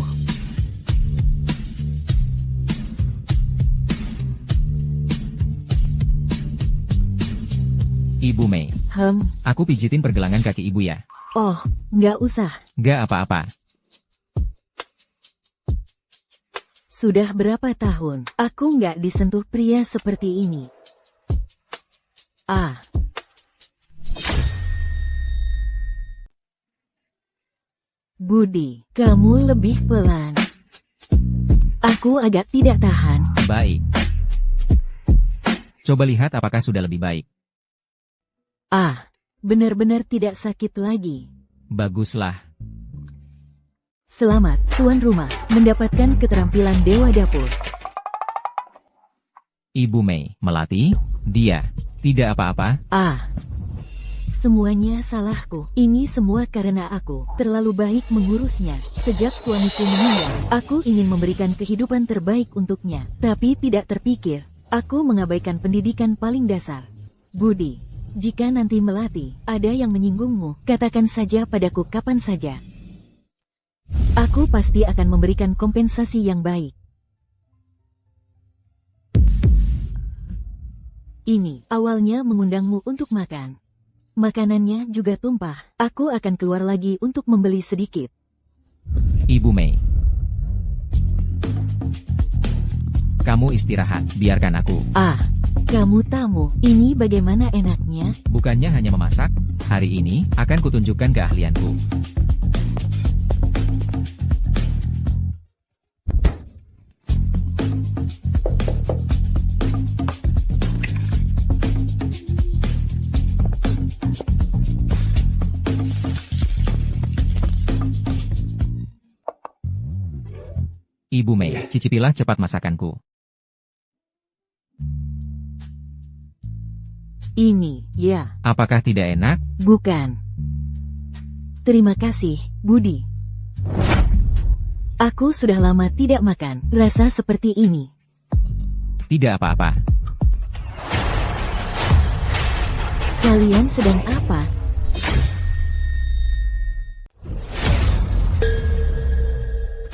B: Ibu Mei. Aku pijitin pergelangan kaki ibu ya?
A: Oh, nggak usah.
B: Gak apa-apa.
A: Sudah berapa tahun, aku nggak disentuh pria seperti ini. Budi, kamu lebih pelan. Aku agak tidak tahan.
B: Baik. Coba lihat apakah sudah lebih baik.
A: Benar-benar tidak sakit lagi.
B: Baguslah.
A: Selamat, tuan rumah, mendapatkan keterampilan dewa dapur.
B: Ibu Mei, Melati, dia, tidak apa-apa.
A: Semuanya salahku. Ini semua karena aku terlalu baik mengurusnya. Sejak suamiku meninggal, aku ingin memberikan kehidupan terbaik untuknya. Tapi tidak terpikir, Aku mengabaikan pendidikan paling dasar. Budi, jika nanti Melati ada yang menyinggungmu, katakan saja padaku kapan saja. Aku pasti akan memberikan kompensasi yang baik. Ini awalnya mengundangmu untuk makan. Makanannya juga tumpah. Aku akan keluar lagi untuk membeli sedikit.
B: Ibu Mei. Kamu istirahat, biarkan aku.
A: Ah, kamu tamu. Ini bagaimana enaknya?
B: Bukannya hanya memasak, hari ini akan kutunjukkan keahlianku. Ibu Mei, cicipilah cepat masakanku.
A: Ini, ya.
B: Apakah tidak enak?
A: Bukan. Terima kasih, Budi. Aku sudah lama tidak makan. Rasa seperti ini.
B: Tidak apa-apa.
A: Kalian sedang apa?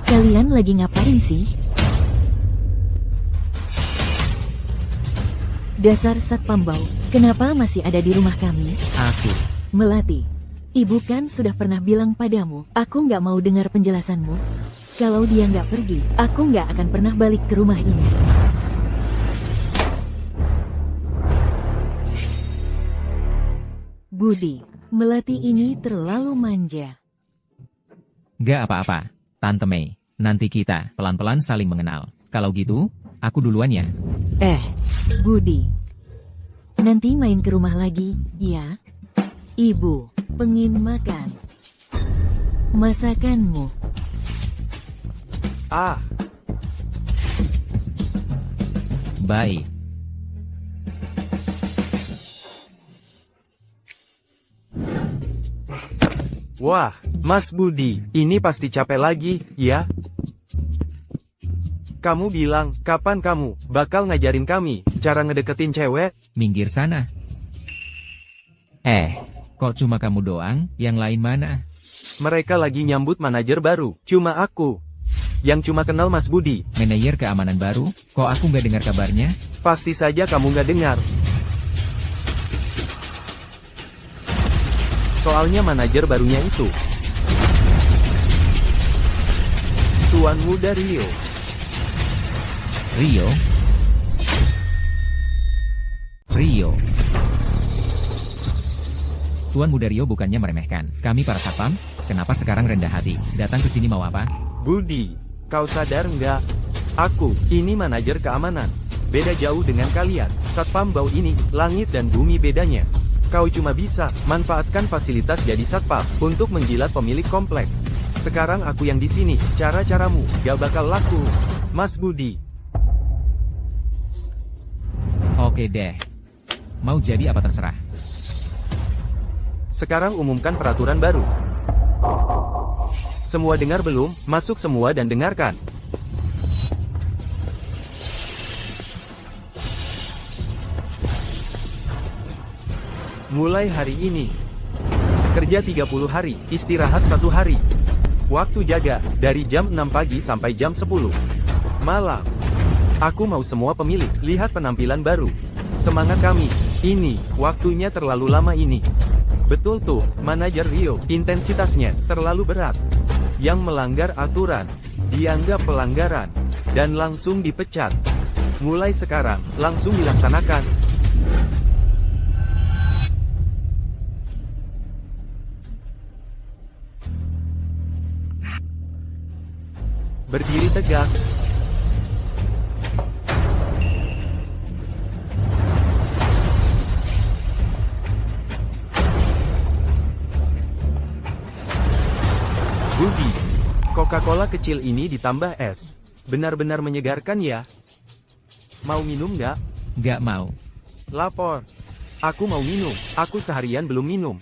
A: Kalian lagi ngapain sih? Dasar Satpam Bau, kenapa masih ada di rumah kami?
B: Aku.
A: Melati, ibu kan sudah pernah bilang padamu, aku nggak mau dengar penjelasanmu. Kalau dia nggak pergi, aku nggak akan pernah balik ke rumah ini. Budi, Melati ini terlalu manja.
B: Gak apa-apa, Tante Mei. Nanti kita pelan-pelan saling mengenal. Kalau gitu, aku duluan ya.
A: Budi. Nanti main ke rumah lagi, ya? Ibu, pengin makan. Masakanmu.
C: Ah,
B: Baik.
C: wah, Mas Budi, ini pasti capek lagi, ya? Kamu bilang, kapan kamu bakal ngajarin kami cara ngedeketin cewek?
B: Minggir sana. Kok cuma kamu doang? Yang lain mana?
C: Mereka lagi nyambut manajer baru, cuma aku yang cuma kenal Mas Budi.
B: Manajer keamanan baru? Kok aku nggak dengar kabarnya?
C: Pasti saja kamu nggak dengar. Soalnya manajer barunya itu Tuan Muda Rio.
B: Rio? Tuan Muda Rio bukannya meremehkan. Kami para satpam, kenapa sekarang rendah hati? Datang ke sini mau apa?
C: Budi, kau sadar nggak? Aku, ini manajer keamanan. Beda jauh dengan kalian. Satpam Bau ini, langit dan bumi bedanya. Kau cuma bisa manfaatkan fasilitas jadi satpam untuk menjilat pemilik kompleks. Sekarang aku yang di sini, cara-caramu gak bakal laku, Mas Budi.
B: Oke deh. Mau jadi apa terserah.
C: Sekarang umumkan peraturan baru. Semua dengar belum? Masuk semua dan dengarkan. Mulai hari ini, kerja 30 hari, istirahat 1 hari. Waktu jaga, dari jam 6 pagi sampai jam 10 malam. Aku mau semua pemilik, lihat penampilan baru. Semangat kami, ini, waktunya terlalu lama ini. Betul tuh, manajer Rio, intensitasnya terlalu berat. Yang melanggar aturan, dianggap pelanggaran, dan langsung dipecat. Mulai sekarang, langsung dilaksanakan. Berdiri tegak. Budi, Coca-Cola kecil ini ditambah es. Benar-benar menyegarkan ya. Mau minum nggak?
B: Gak mau.
C: Lapor. Aku mau minum. Aku seharian belum minum.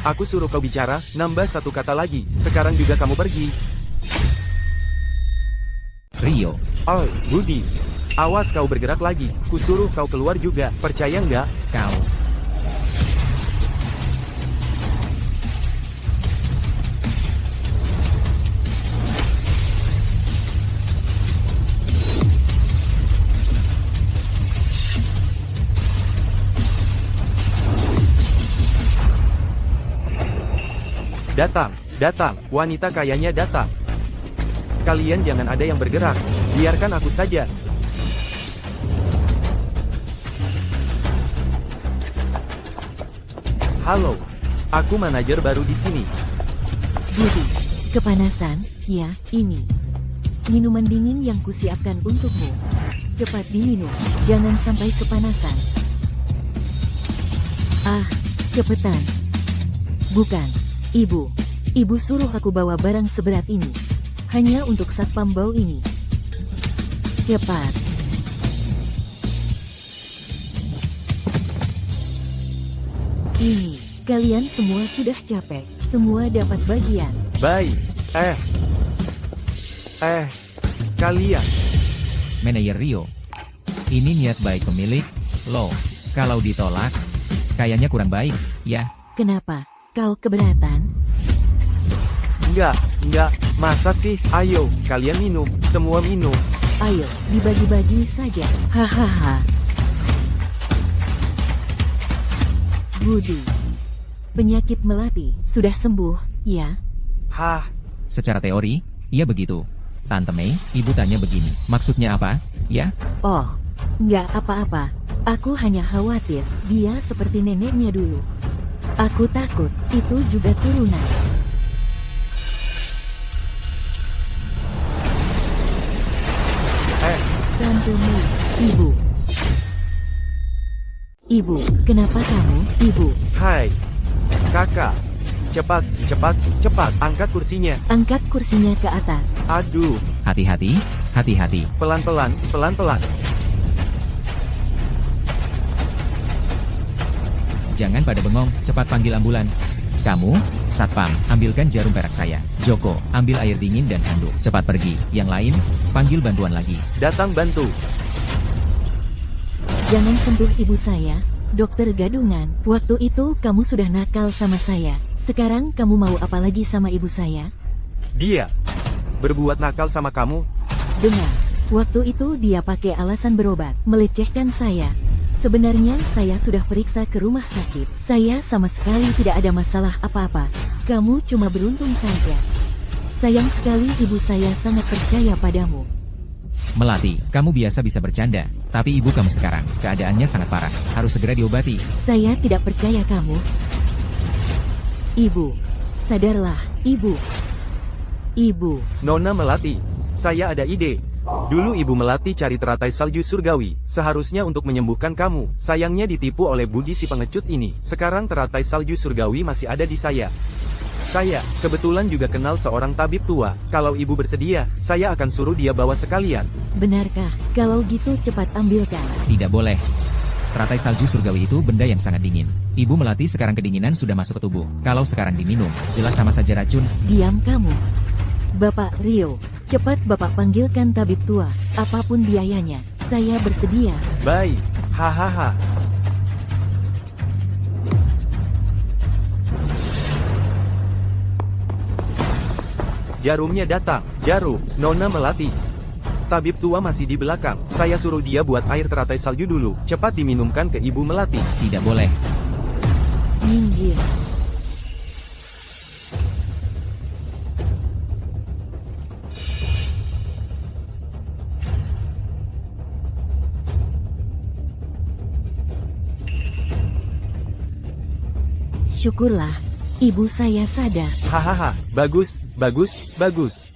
C: Aku suruh kau bicara, nambah 1 kata lagi. Sekarang juga kamu pergi.
B: Rio.
C: Oh, Budi. Awas kau bergerak lagi, kusuruh kau keluar juga, percaya nggak?
B: Kau.
C: Datang, wanita kayanya datang. Kalian jangan ada yang bergerak, biarkan aku saja. Halo, aku manajer baru di sini.
A: Budi, kepanasan, ya, ini. Minuman dingin yang kusiapkan untukmu. Cepat diminum, jangan sampai kepanasan. Ah, cepetan. Bukan, Ibu. Ibu suruh aku bawa barang seberat ini. Hanya untuk satpam bau ini. Cepat. Ini, kalian semua sudah capek. Semua dapat bagian.
C: Baik, kalian.
B: Manajer Rio. Ini niat baik pemilik. Loh, kalau ditolak, kayaknya kurang baik, ya.
A: Kenapa? Kau keberatan?
C: Enggak, masa sih? Ayo, kalian minum, semua minum.
A: Ayo, dibagi-bagi saja. Hahaha. Budi. Penyakit melati, sudah sembuh, ya?
C: Hah,
B: Secara teori, iya begitu. Tante Mei, ibu tanya begini. Maksudnya apa? Ya?
A: Oh, nggak apa-apa. Aku hanya khawatir, dia seperti neneknya dulu. Aku takut, itu juga turunan. Tante Mei, Ibu. Ibu, kenapa kamu, Ibu?
C: hai. Kakak. Cepat, angkat kursinya.
A: Angkat kursinya ke atas.
C: Aduh,
B: Hati-hati, hati-hati.
C: pelan-pelan.
B: Jangan pada bengong, cepat panggil ambulans. Kamu, satpam, ambilkan jarum perak saya. Joko, ambil air dingin dan handuk. Cepat pergi. Yang lain, panggil bantuan lagi.
C: Datang bantu.
A: Jangan sentuh ibu saya, dokter gadungan. Waktu itu kamu sudah nakal sama saya. Sekarang kamu mau apa lagi sama ibu saya?
C: Dia berbuat nakal sama kamu.
A: Dengar, waktu itu dia pakai alasan berobat, melecehkan saya. Sebenarnya saya sudah periksa ke rumah sakit. Saya sama sekali tidak ada masalah apa-apa. Kamu cuma beruntung saja. Sayang sekali ibu saya sangat percaya padamu.
B: Melati, kamu biasa bisa bercanda. Tapi ibu kamu sekarang, keadaannya sangat parah. Harus segera diobati.
A: Saya tidak percaya kamu. Ibu, sadarlah, Ibu. Ibu,
C: Nona Melati, saya ada ide. Dulu Ibu Melati cari teratai salju surgawi, seharusnya untuk menyembuhkan kamu. Sayangnya ditipu oleh Budi si pengecut ini. Sekarang teratai salju surgawi masih ada di saya. Saya, kebetulan juga kenal seorang tabib tua. Kalau Ibu bersedia, saya akan suruh dia bawa sekalian.
A: benarkah? Kalau gitu cepat ambilkan.
B: Tidak boleh. Teratai salju surgawi itu benda yang sangat dingin. Ibu Melati sekarang kedinginan sudah masuk ke tubuh. Kalau sekarang diminum, jelas sama saja racun.
A: Diam kamu. Bapak Rio, cepat Bapak panggilkan tabib tua, apapun biayanya. Saya bersedia.
C: Baik, hahaha. Jarumnya datang. Jarum, Nona Melati. Tabib tua masih di belakang. Saya suruh dia buat air teratai salju dulu. Cepat diminumkan ke Ibu Melati.
B: Tidak boleh.
A: Minggir. Syukurlah, ibu saya sadar.
C: Hahaha, bagus.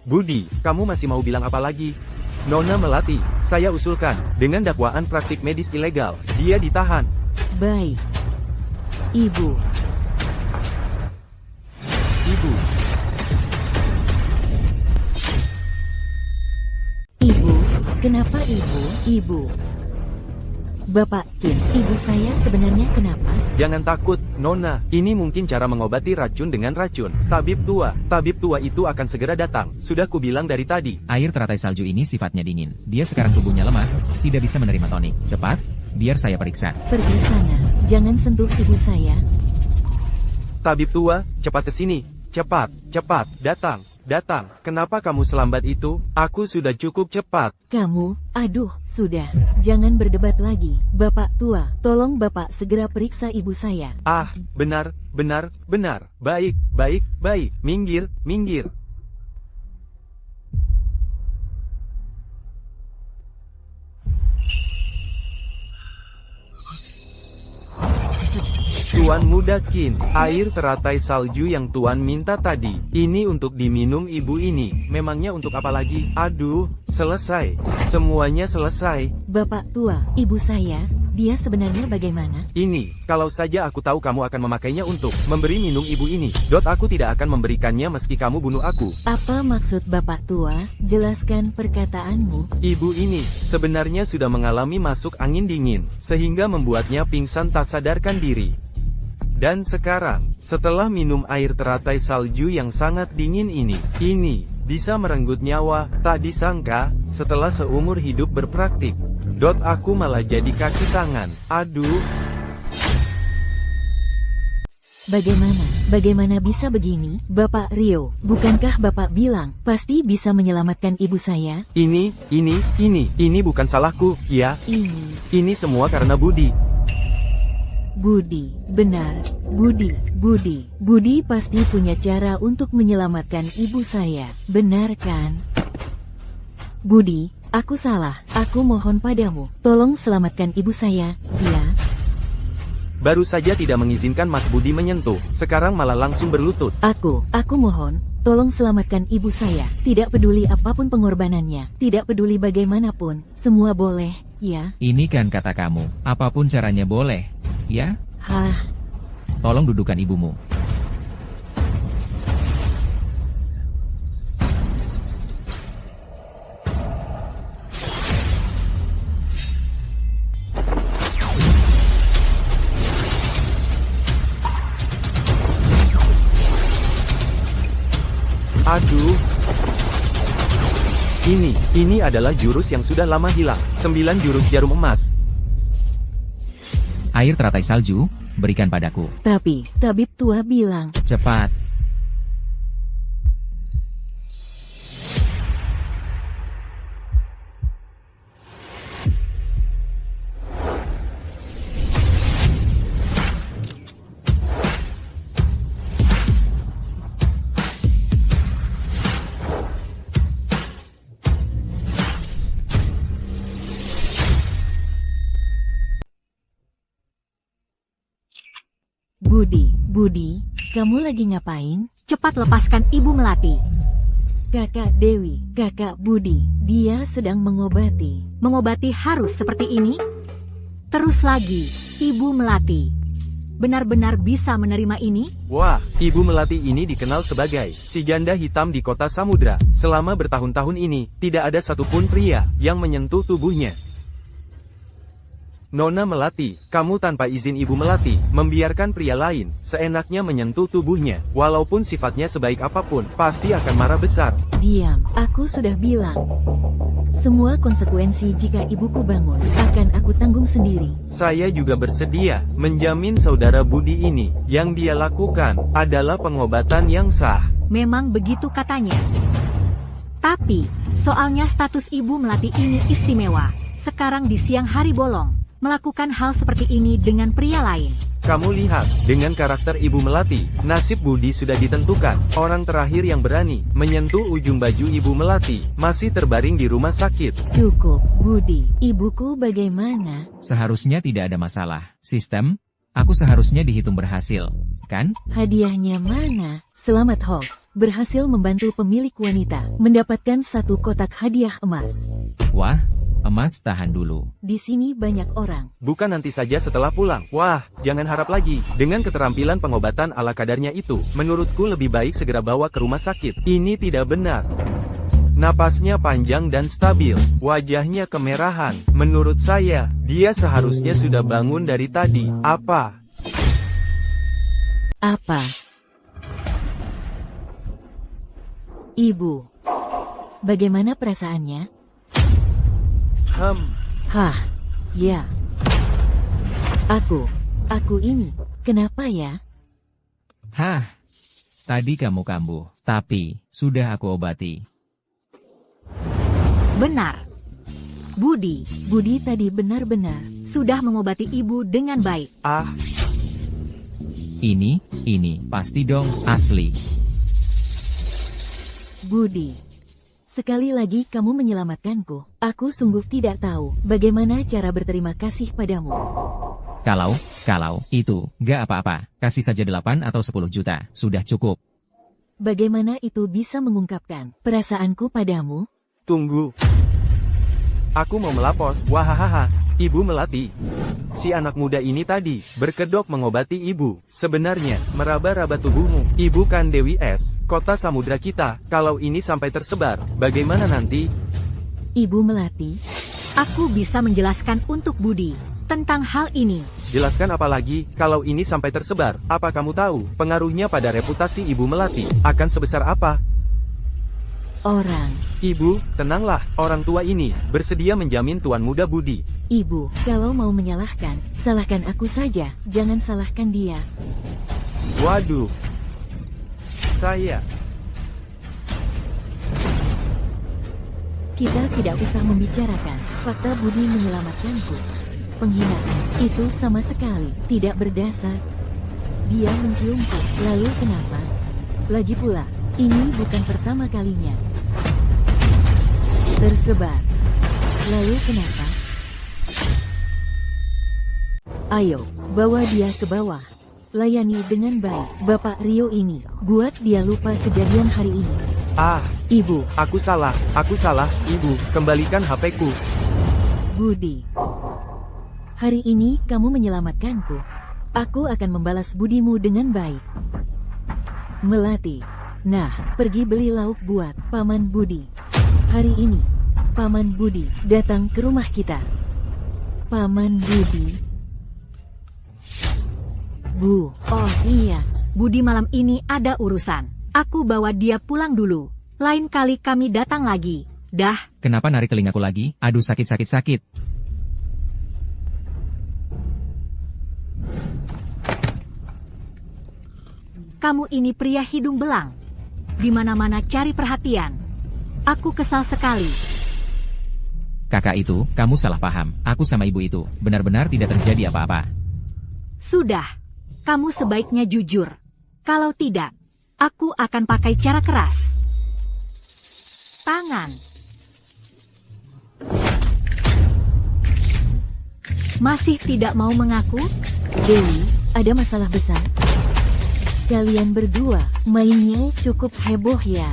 C: Budi, kamu masih mau bilang apa lagi? Nona Melati, saya usulkan, dengan dakwaan praktik medis ilegal, dia ditahan.
A: Baik. Ibu.
C: Ibu,
A: Ibu, kenapa ibu? Ibu. Bapak Kim, ibu saya sebenarnya kenapa?
C: Jangan takut, Nona. Ini mungkin cara mengobati racun dengan racun. Tabib tua itu akan segera datang. Sudah kubilang dari tadi.
B: Air teratai salju ini sifatnya dingin. Dia sekarang tubuhnya lemah, tidak bisa menerima tonik. Cepat, biar saya periksa.
A: Pergi sana, jangan sentuh ibu saya.
C: Tabib tua, cepat ke sini. Cepat, datang. Kenapa kamu selambat itu? Aku sudah cukup cepat.
A: Kamu, aduh, sudah. Jangan berdebat lagi. Bapak tua, tolong Bapak segera periksa ibu saya.
C: Ah, benar. Baik. Minggir. Tuan Muda Qin, air teratai salju yang Tuan minta tadi, ini untuk diminum ibu ini. Memangnya untuk apa lagi? Aduh, selesai. Semuanya selesai.
A: Bapak tua, ibu saya, dia sebenarnya bagaimana?
C: Ini, kalau saja aku tahu kamu akan memakainya untuk memberi minum ibu ini. Aku tidak akan memberikannya meski kamu bunuh aku.
A: Apa maksud Bapak tua? Jelaskan perkataanmu.
C: Ibu ini, sebenarnya sudah mengalami masuk angin dingin, sehingga membuatnya pingsan tak sadarkan diri. Dan sekarang, setelah minum air teratai salju yang sangat dingin ini bisa merenggut nyawa. Tak disangka, setelah seumur hidup berpraktik, aku malah jadi kaki tangan. Aduh.
A: Bagaimana bisa begini? Bapak Rio, bukankah Bapak bilang, pasti bisa menyelamatkan ibu saya?
C: Ini bukan salahku, ya. Ini semua karena Budi.
A: Budi, benar. Budi pasti punya cara untuk menyelamatkan ibu saya. Benar kan? Budi, aku salah. Aku mohon padamu, tolong selamatkan ibu saya, ya.
C: Baru saja tidak mengizinkan Mas Budi menyentuh, sekarang malah langsung berlutut.
A: Aku mohon, tolong selamatkan ibu saya. Tidak peduli apapun pengorbanannya, tidak peduli bagaimanapun, semua boleh, ya.
B: Ini kan kata kamu, apapun caranya boleh, ya?
A: Hah?
B: Tolong dudukkan ibumu.
C: Aduh. Ini adalah jurus yang sudah lama hilang. 9 jurus jarum emas.
B: Air teratai salju, berikan padaku.
A: Tapi, tabib tua bilang,
B: Cepat.
A: Budi, kamu lagi ngapain?
D: Cepat lepaskan Ibu Melati.
A: Kakak Dewi, Kakak Budi, dia sedang mengobati.
D: Mengobati harus seperti ini? Terus lagi, Ibu Melati. Benar-benar bisa menerima ini?
C: Wah, Ibu Melati ini dikenal sebagai si janda hitam di kota samudra. Selama bertahun-tahun ini, tidak ada satupun pria yang menyentuh tubuhnya. Nona Melati, kamu tanpa izin Ibu Melati, membiarkan pria lain seenaknya menyentuh tubuhnya, walaupun sifatnya sebaik apapun, pasti akan marah besar.
A: Diam, aku sudah bilang. Semua konsekuensi jika ibuku bangun, akan aku tanggung sendiri.
C: Saya juga bersedia menjamin saudara Budi ini, yang dia lakukan, adalah pengobatan yang sah.
D: Memang begitu katanya. Tapi, soalnya status Ibu Melati ini istimewa. Sekarang di siang hari bolong, melakukan hal seperti ini dengan pria lain.
C: Kamu lihat, dengan karakter Ibu Melati, nasib Budi sudah ditentukan. Orang terakhir yang berani menyentuh ujung baju Ibu Melati, masih terbaring di rumah sakit.
A: Cukup, Budi. Ibuku bagaimana?
B: Seharusnya tidak ada masalah. Sistem, aku seharusnya dihitung berhasil, kan?
A: Hadiahnya mana? Selamat host, berhasil membantu pemilik wanita, mendapatkan 1 kotak hadiah emas.
B: Wah, emas tahan dulu.
A: Di sini banyak orang.
C: Bukan nanti saja setelah pulang. Wah, jangan harap lagi. Dengan keterampilan pengobatan ala kadarnya itu, menurutku lebih baik segera bawa ke rumah sakit. Ini tidak benar. Napasnya panjang dan stabil, wajahnya kemerahan. Menurut saya, dia seharusnya sudah bangun dari tadi. Apa?
A: Apa? Ibu. Bagaimana perasaannya? Hah, ya. Aku ini, kenapa ya?
B: Hah, tadi kamu kambuh, tapi sudah aku obati.
D: Benar. Budi
A: Budi tadi benar-benar.
D: sudah mengobati ibu dengan baik.
C: Ah,
B: Ini pasti dong asli.
A: Budi. Sekali lagi kamu menyelamatkanku. Aku sungguh tidak tahu bagaimana cara berterima kasih padamu.
B: Kalau itu gak apa-apa, kasih saja 8 atau 10 juta, sudah cukup.
A: Bagaimana itu bisa mengungkapkan perasaanku padamu?
C: tunggu. Aku mau melapor. Wahahaha, Ibu Melati. Si anak muda ini tadi berkedok mengobati ibu. Sebenarnya, meraba-raba tubuhmu. Ibu kan Dewi S, kota samudra kita. Kalau ini sampai tersebar, bagaimana nanti?
A: Ibu Melati,
D: Aku bisa menjelaskan untuk Budi tentang hal ini.
C: Jelaskan apa lagi, kalau ini sampai tersebar, apa kamu tahu, pengaruhnya pada reputasi Ibu Melati, akan sebesar apa?
A: orang.
C: Ibu, tenanglah, orang tua ini, bersedia menjamin Tuan Muda Budi.
A: Ibu, kalau mau menyalahkan, salahkan aku saja, jangan salahkan dia.
C: Waduh. Saya.
A: Kita tidak usah membicarakan fakta Budi menyelamatkanku. Penghinaan itu sama sekali tidak berdasar. Dia menciumku, lalu kenapa? Lagi pula, ini bukan pertama kalinya. Tersebar. Lalu kenapa? Ayo, bawa dia ke bawah. Layani dengan baik Bapak Rio ini. Buat dia lupa kejadian hari ini.
C: Ah,
A: Ibu,
C: aku salah, Ibu, kembalikan HP-ku.
A: Budi. Hari ini kamu menyelamatkanku. Aku akan membalas budimu dengan baik. Melati. Nah, pergi beli lauk buat Paman Budi. Hari ini, Paman Budi datang ke rumah kita. Paman Budi. Bu,
D: Oh iya, Budi malam ini ada urusan. Aku bawa dia pulang dulu. Lain kali kami datang lagi. Dah.
B: Kenapa narik telingaku lagi? Aduh sakit.
D: Kamu ini pria hidung belang. Di mana-mana cari perhatian. Aku kesal sekali.
B: Kakak itu, kamu salah paham. Aku sama ibu itu, benar-benar tidak terjadi apa-apa.
D: Sudah. Kamu sebaiknya jujur. Kalau tidak, aku akan pakai cara keras. Tangan. Masih tidak mau mengaku?
A: Dewi, ada masalah besar. Kalian berdua mainnya cukup heboh ya.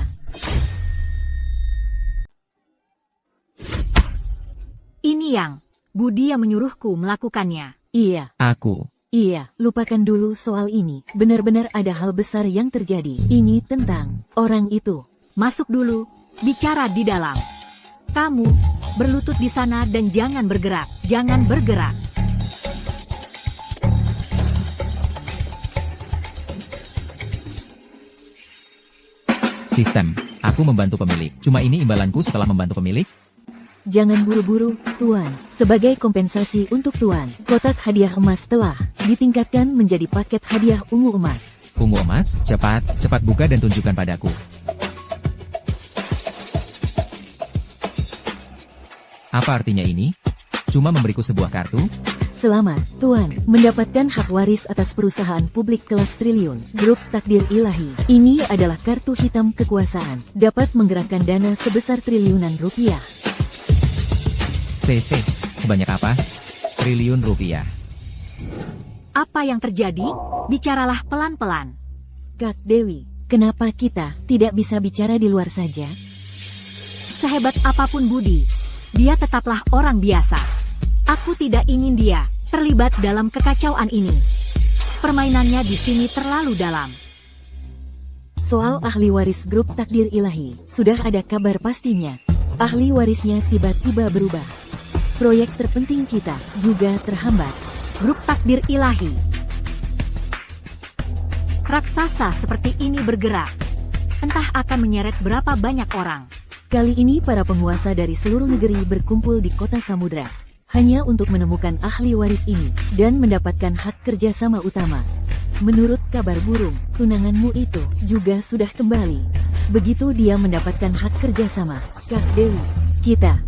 D: Ini yang Budi yang menyuruhku melakukannya.
A: Iya,
B: Aku.
A: iya, lupakan dulu soal ini. Benar-benar ada hal besar yang terjadi. Ini tentang orang itu.
D: Masuk dulu, bicara di dalam. Kamu, berlutut di sana dan jangan bergerak. Jangan bergerak.
B: Sistem. Aku membantu pemilik. Cuma ini imbalanku setelah membantu pemilik?
A: Jangan buru-buru, Tuan. Sebagai kompensasi untuk Tuan, kotak hadiah emas telah ditingkatkan menjadi paket hadiah ungu emas.
B: Ungu emas, cepat buka dan tunjukkan padaku. Apa artinya ini? Cuma memberiku sebuah kartu?
A: Selamat, Tuan, mendapatkan hak waris atas perusahaan publik kelas triliun, Grup Takdir Ilahi. Ini adalah kartu hitam kekuasaan, dapat menggerakkan dana sebesar triliunan rupiah.
B: CC, sebanyak apa? Triliun rupiah.
D: Apa yang terjadi? Bicaralah pelan-pelan.
A: Kak Dewi, kenapa kita tidak bisa bicara di luar saja?
D: Sehebat apapun Budi, dia tetaplah orang biasa. Aku tidak ingin dia terlibat dalam kekacauan ini. Permainannya di sini terlalu dalam.
A: Soal ahli waris Grup Takdir Ilahi, sudah ada kabar pastinya. Ahli warisnya tiba-tiba berubah. Proyek terpenting kita juga terhambat.
D: Grup Takdir Ilahi. Raksasa seperti ini bergerak. Entah akan menyeret berapa banyak orang.
A: Kali ini para penguasa dari seluruh negeri berkumpul di kota Samudra. Hanya untuk menemukan ahli waris ini dan mendapatkan hak kerjasama utama. Menurut kabar burung, tunanganmu itu juga sudah kembali. Begitu dia mendapatkan hak kerjasama, Kak Dewi, kita.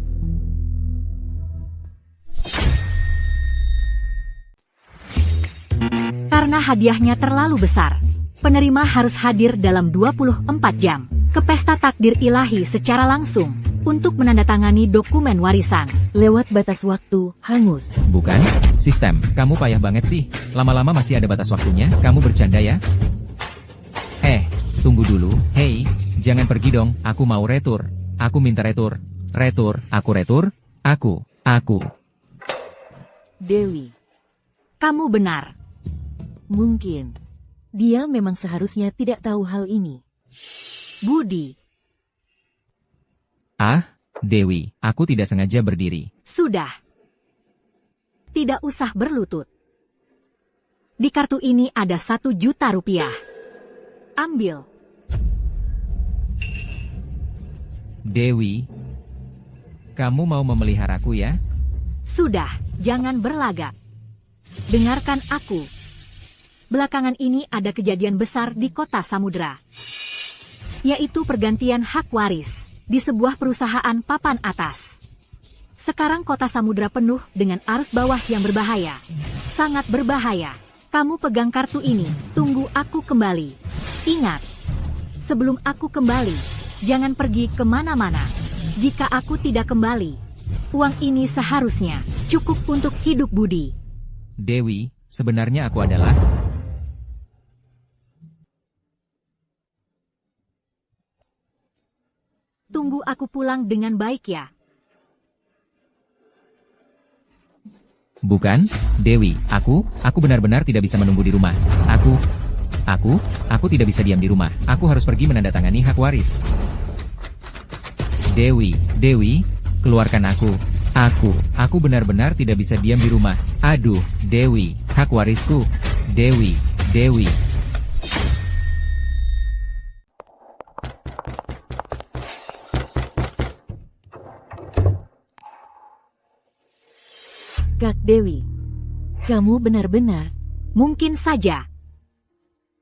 D: Karena hadiahnya terlalu besar, penerima harus hadir dalam 24 jam ke pesta takdir ilahi secara langsung untuk menandatangani dokumen warisan.
A: Lewat batas waktu, hangus.
B: Bukan? Sistem, kamu payah banget sih. Lama-lama masih ada batas waktunya, kamu bercanda ya? Tunggu dulu. Hei, jangan pergi dong, aku mau retur. Aku minta retur. Retur, aku retur. Aku.
A: Dewi,
D: Kamu benar.
A: mungkin. Dia memang seharusnya tidak tahu hal ini.
D: Budi,
B: Dewi, aku tidak sengaja berdiri.
D: sudah. Tidak usah berlutut. Di kartu ini ada 1 juta rupiah. Ambil.
B: Dewi, kamu mau memeliharaku ya?
D: Sudah, jangan berlagak. Dengarkan aku. Belakangan ini ada kejadian besar di kota Samudra. Yaitu pergantian hak waris di sebuah perusahaan papan atas. Sekarang kota Samudra penuh dengan arus bawah yang berbahaya. Sangat berbahaya. Kamu pegang kartu ini, tunggu aku kembali. Ingat, sebelum aku kembali, jangan pergi kemana-mana. Jika aku tidak kembali, uang ini seharusnya cukup untuk hidup Budi.
B: Dewi, sebenarnya aku adalah...
D: Tunggu aku pulang dengan baik ya.
B: Bukan, Dewi, aku benar-benar tidak bisa menunggu di rumah. Aku tidak bisa diam di rumah. Aku harus pergi menandatangani hak waris. Dewi, keluarkan aku. Aku benar-benar tidak bisa diam di rumah. Aduh, Dewi, hak warisku. Dewi.
A: Kak Dewi, kamu benar-benar.
D: Mungkin saja.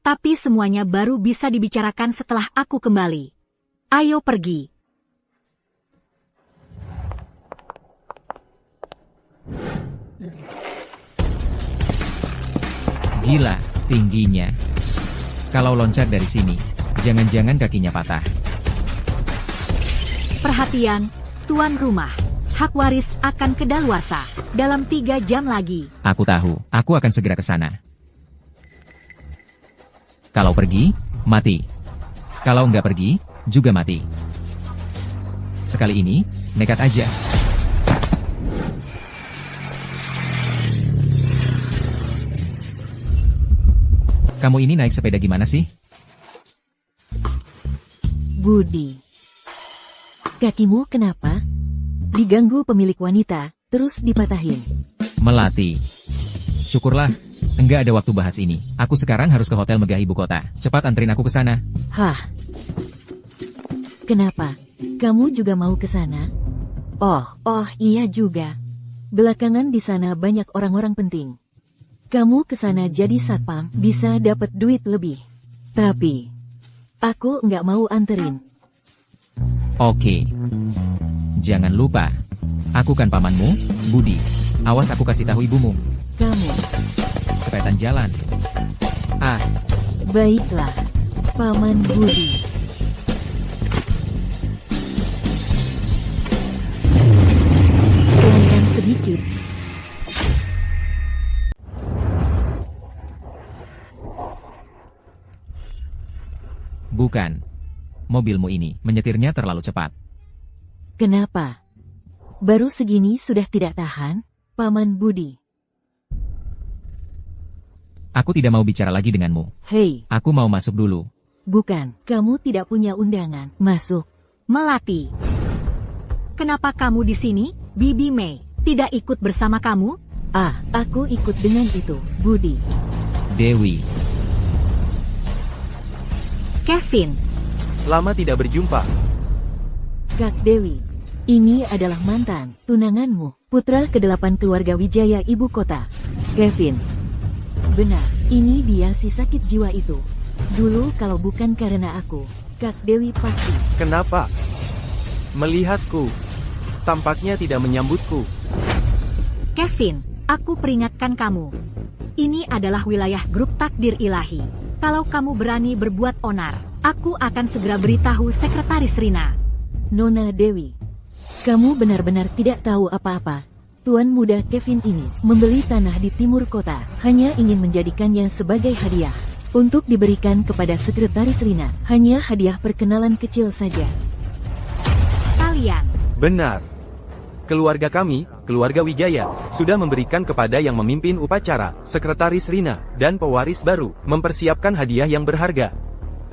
D: Tapi semuanya baru bisa dibicarakan setelah aku kembali. Ayo pergi.
B: Gila, tingginya. Kalau loncat dari sini, jangan-jangan kakinya patah.
D: Perhatian, tuan rumah. Hak waris akan kedaluarsa dalam 3 jam lagi.
B: Aku tahu, aku akan segera ke sana. Kalau pergi, mati. Kalau nggak pergi, juga mati. Sekali ini, nekat aja. Kamu ini naik sepeda gimana sih?
A: Budi, kakimu kenapa? Diganggu pemilik wanita, terus dipatahin.
B: Melati. Syukurlah, enggak ada waktu bahas ini. Aku sekarang harus ke hotel megah ibu kota. Cepat anterin aku ke sana.
A: Hah? Kenapa? Kamu juga mau ke sana? Oh iya juga. Belakangan di sana banyak orang-orang penting. Kamu ke sana jadi satpam, bisa dapat duit lebih. Tapi, aku nggak mau anterin.
B: Oke. Jangan lupa, aku kan pamanmu, Budi. Awas aku kasih tahu ibumu.
A: Kamu,
B: Kepetan jalan.
A: baiklah, Paman Budi. Pelan-pelan sedikit.
B: Bukan. Mobilmu ini, menyetirnya terlalu cepat.
A: Kenapa? Baru segini sudah tidak tahan, Paman Budi.
B: Aku tidak mau bicara lagi denganmu.
A: Hei,
B: Aku mau masuk dulu.
A: bukan, kamu tidak punya undangan. Masuk.
D: Melati. Kenapa kamu di sini, Bibi Mei? Tidak ikut bersama kamu?
A: Aku ikut dengan itu, Budi.
B: Dewi.
D: Kevin,
C: Lama tidak berjumpa.
A: Kak Dewi, ini adalah mantan tunanganmu, putra ke-8 keluarga Wijaya ibu kota. Kevin. Benar, ini dia si sakit jiwa itu. Dulu kalau bukan karena aku, Kak Dewi pasti.
C: Kenapa? Melihatku. Tampaknya tidak menyambutku.
D: Kevin, aku peringatkan kamu. Ini adalah wilayah grup takdir ilahi. Kalau kamu berani berbuat onar, aku akan segera beritahu Sekretaris Rina.
A: Nona Dewi, kamu benar-benar tidak tahu apa-apa. Tuan muda Kevin ini membeli tanah di timur kota, hanya ingin menjadikannya sebagai hadiah untuk diberikan kepada Sekretaris Rina. Hanya hadiah perkenalan kecil saja.
D: Kalian,
C: Benar. Keluarga kami, keluarga Wijaya, sudah memberikan kepada yang memimpin upacara, Sekretaris Rina, dan pewaris baru, mempersiapkan hadiah yang berharga.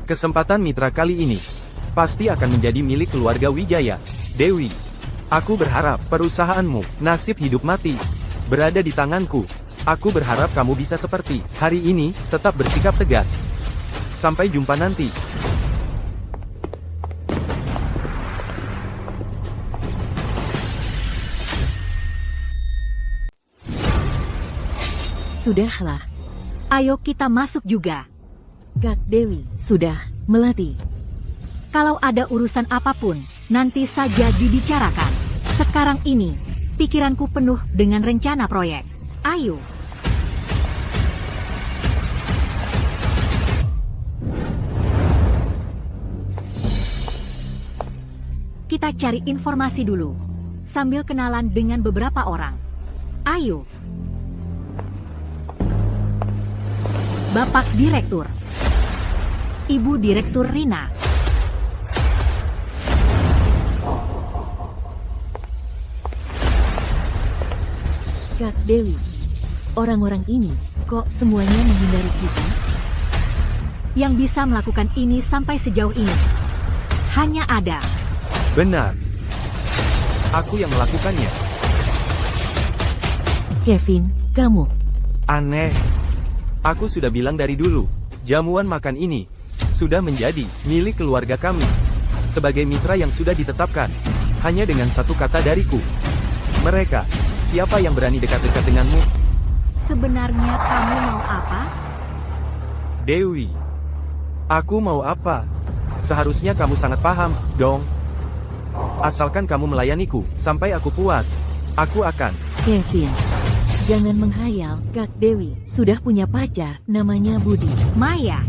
C: Kesempatan mitra kali ini pasti akan menjadi milik keluarga Wijaya. Dewi, aku berharap perusahaanmu, nasib hidup mati, berada di tanganku. Aku berharap kamu bisa seperti hari ini, tetap bersikap tegas. Sampai jumpa nanti.
A: Sudahlah,
D: ayo kita masuk juga.
A: Kak Dewi, sudah, Melati.
D: Kalau ada urusan apapun, nanti saja dibicarakan. Sekarang ini, pikiranku penuh dengan rencana proyek. Ayo. Kita cari informasi dulu, sambil kenalan dengan beberapa orang. Ayo. Bapak Direktur, Ibu Direktur Rina,
A: Kak Dewi, orang-orang ini kok semuanya menghindari kita?
D: yang bisa melakukan ini sampai sejauh ini hanya ada.
C: Benar. Aku yang melakukannya.
A: Kevin, kamu.
C: Aneh. Aku sudah bilang dari dulu, jamuan makan ini sudah menjadi milik keluarga kami. Sebagai mitra yang sudah ditetapkan, hanya dengan satu kata dariku. Mereka, siapa yang berani dekat-dekat denganmu?
D: Sebenarnya kamu mau apa?
C: Dewi. Aku mau apa? Seharusnya kamu sangat paham, dong. Asalkan kamu melayaniku, sampai aku puas, aku akan.
A: Kevin, jangan menghayal. Kak Dewi sudah punya pacar, namanya Budi.
D: Maya.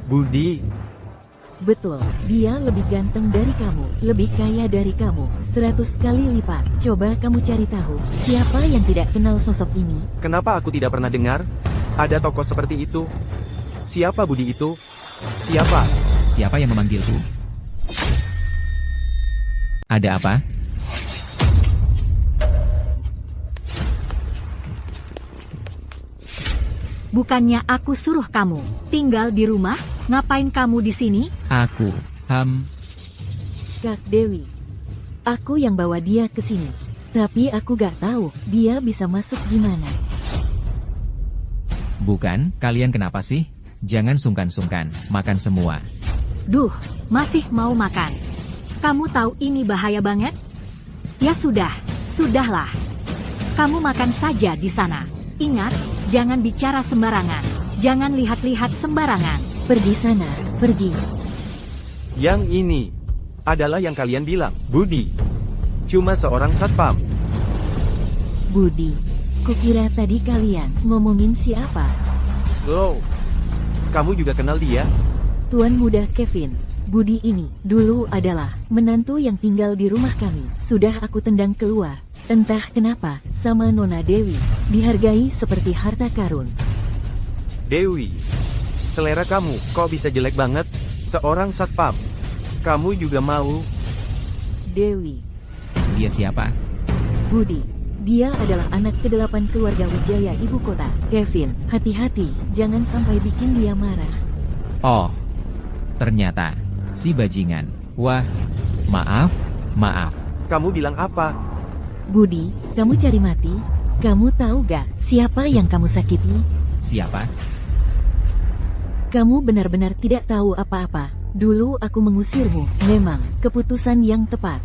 C: Budi.
A: Betul, dia lebih ganteng dari kamu, lebih kaya dari kamu, 100 kali lipat. Coba kamu cari tahu, siapa yang tidak kenal sosok ini?
C: Kenapa aku tidak pernah dengar? Ada tokoh seperti itu? Siapa Budi itu? Siapa?
B: Siapa yang memanggilku? Ada apa?
D: Bukannya aku suruh kamu tinggal di rumah? Ngapain kamu di sini?
B: Aku,
A: Kak Dewi, aku yang bawa dia ke sini. Tapi aku gak tahu dia bisa masuk gimana.
B: bukan, kalian kenapa sih? Jangan sungkan-sungkan, makan semua.
D: Duh, masih mau makan. Kamu tahu ini bahaya banget? Ya sudah, sudahlah. Kamu makan saja di sana. Ingat, jangan bicara sembarangan. Jangan lihat-lihat sembarangan.
A: Pergi sana, pergi.
C: Yang ini adalah yang kalian bilang, Budi. Cuma seorang satpam.
A: Budi, kukira tadi kalian ngomongin siapa?
C: Loh, kamu juga kenal dia?
A: Tuan muda Kevin, Budi ini dulu adalah menantu yang tinggal di rumah kami. Sudah aku tendang keluar. Entah kenapa, sama Nona Dewi, dihargai seperti harta karun.
C: Dewi. Selera kamu kok bisa jelek banget? Seorang satpam. Kamu juga mau?
A: Dewi,
B: Dia siapa?
A: Budi, dia adalah anak ke-8 keluarga Wijaya ibu kota. Kevin, hati-hati, jangan sampai bikin dia marah.
B: Oh, ternyata si bajingan. Wah, maaf.
C: Kamu bilang apa?
A: Budi, kamu cari mati? Kamu tahu gak siapa yang kamu sakiti?
B: Siapa?
A: Kamu benar-benar tidak tahu apa-apa. Dulu aku mengusirmu, memang keputusan yang tepat.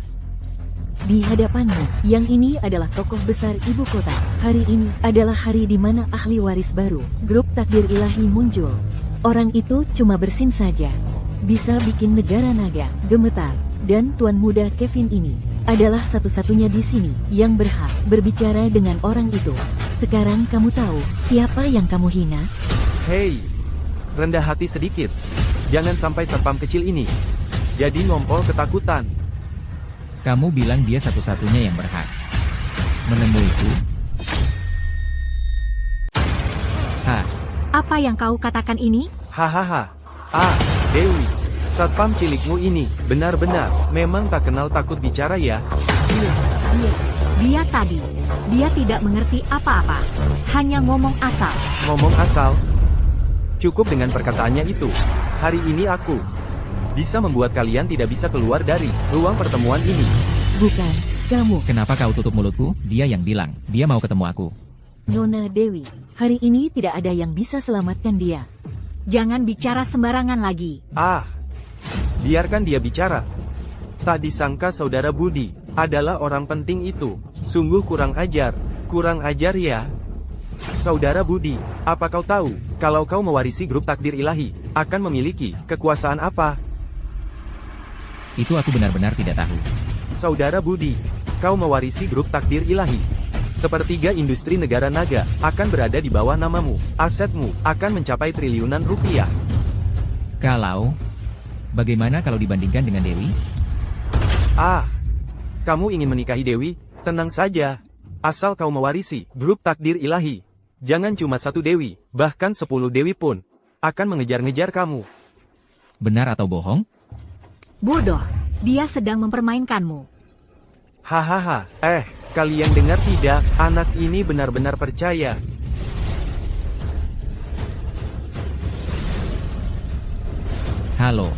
A: Di hadapanmu, yang ini adalah tokoh besar ibu kota. Hari ini adalah hari di mana ahli waris baru, grup takdir ilahi muncul. Orang itu cuma bersin saja. Bisa bikin negara naga gemetar. Dan tuan muda Kevin ini adalah satu-satunya di sini yang berhak berbicara dengan orang itu. Sekarang kamu tahu siapa yang kamu hina?
C: Hei, rendah hati sedikit. Jangan sampai satpam kecil ini jadi ngompol ketakutan.
B: Kamu bilang dia satu-satunya yang berhak menemuiku? Hah,
D: Apa yang kau katakan ini?
C: Hahaha. Ah, Dewi. Satpam cilikmu ini benar-benar memang tak kenal takut bicara ya.
D: Dia tidak mengerti apa-apa. Hanya ngomong asal.
C: Ngomong asal. Cukup dengan perkataannya itu. Hari ini aku bisa membuat kalian tidak bisa keluar dari ruang pertemuan ini.
A: Bukan, kamu.
B: kenapa kau tutup mulutku? Dia yang bilang, dia mau ketemu aku.
A: Nona Dewi, hari ini tidak ada yang bisa selamatkan dia.
D: Jangan bicara sembarangan lagi.
C: Ah, biarkan dia bicara. Tak disangka saudara Budi adalah orang penting itu. Sungguh kurang ajar ya. Saudara Budi, apa kau tahu, kalau kau mewarisi grup takdir ilahi, akan memiliki kekuasaan apa?
B: Itu aku benar-benar tidak tahu.
C: Saudara Budi, kau mewarisi grup takdir ilahi. Sepertiga industri negara naga akan berada di bawah namamu. Asetmu akan mencapai triliunan rupiah.
B: Bagaimana kalau dibandingkan dengan Dewi?
C: Ah, kamu ingin menikahi Dewi? Tenang saja. Asal kau mewarisi grup takdir ilahi. Jangan cuma satu Dewi, bahkan 10 Dewi pun akan mengejar-ngejar kamu.
B: Benar atau bohong?
D: Bodoh. Dia sedang mempermainkanmu.
C: Hahaha, kalian dengar tidak? Anak ini benar-benar percaya.
B: Halo.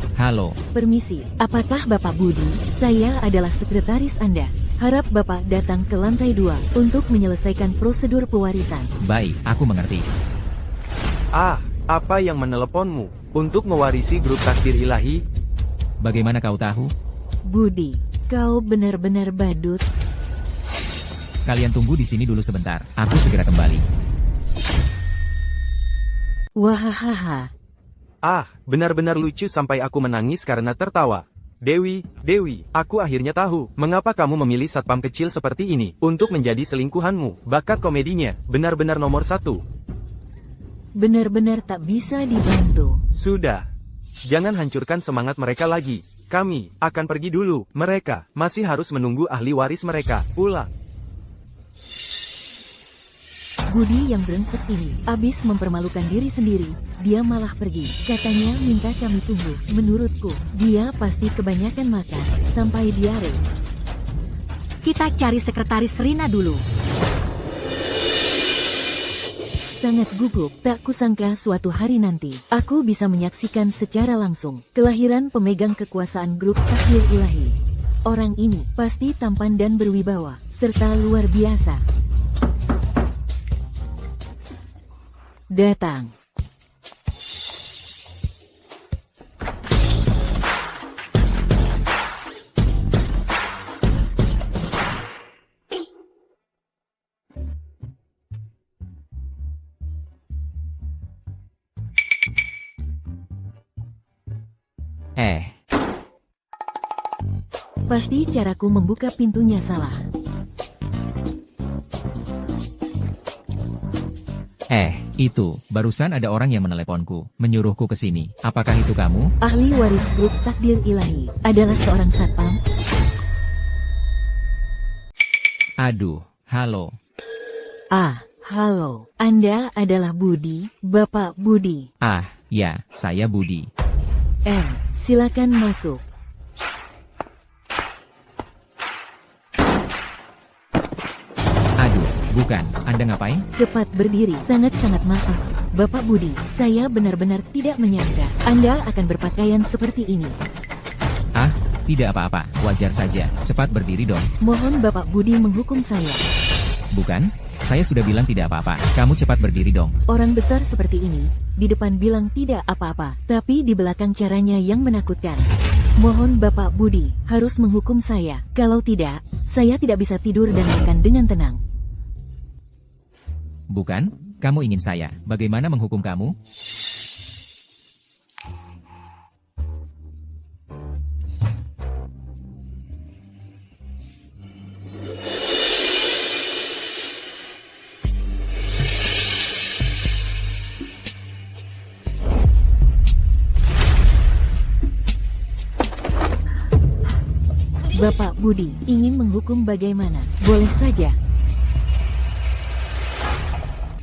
A: Permisi, apakah Bapak Budi? Saya adalah sekretaris Anda. Harap Bapak datang ke lantai 2 untuk menyelesaikan prosedur pewarisan.
B: Baik, aku mengerti.
C: Ah, apa yang meneleponmu? Untuk mewarisi grup takdir ilahi?
B: Bagaimana kau tahu?
A: Budi, kau benar-benar badut.
B: Kalian tunggu di sini dulu sebentar. Aku segera kembali.
A: Wahahaha.
C: Ah, benar-benar lucu sampai aku menangis karena tertawa. Dewi, aku akhirnya tahu mengapa kamu memilih satpam kecil seperti ini untuk menjadi selingkuhanmu. Bakat komedinya benar-benar nomor 1.
A: Benar-benar tak bisa dibantu.
C: Sudah. Jangan hancurkan semangat mereka lagi. Kami akan pergi dulu. Mereka masih harus menunggu ahli waris mereka pulang.
A: Budi yang brengsek ini abis mempermalukan diri sendiri. Dia malah pergi. Katanya minta kami tunggu. Menurutku, dia pasti kebanyakan makan sampai diare.
D: Kita cari sekretaris Rina dulu.
A: Sangat gugup, tak kusangka suatu hari nanti, aku bisa menyaksikan secara langsung kelahiran pemegang kekuasaan grup takdir ilahi. Orang ini pasti tampan dan berwibawa, serta luar biasa. Datang. Pasti caraku membuka pintunya salah.
B: Itu, barusan ada orang yang meneleponku, menyuruhku ke sini. Apakah itu kamu?
A: Ahli waris grup takdir ilahi adalah seorang satpam.
B: Aduh, halo.
A: Halo. Anda adalah Budi, Bapak Budi.
B: Ya, saya Budi.
A: Silakan masuk.
B: Aduh, bukan. Anda ngapain?
A: Cepat berdiri. Sangat-sangat maaf. Bapak Budi, saya benar-benar tidak menyangka Anda akan berpakaian seperti ini.
B: Tidak apa-apa, wajar saja. Cepat berdiri dong.
A: Mohon Bapak Budi menghukum saya.
B: Bukan? Saya sudah bilang tidak apa-apa. Kamu cepat berdiri dong.
A: Orang besar seperti ini, di depan bilang tidak apa-apa, tapi di belakang caranya yang menakutkan. Mohon Bapak Budi, harus menghukum saya. Kalau tidak, saya tidak bisa tidur dan makan dengan tenang.
B: Bukan? Kamu ingin saya. Bagaimana menghukum kamu?
A: Bapak Budi, ingin menghukum bagaimana? Boleh saja.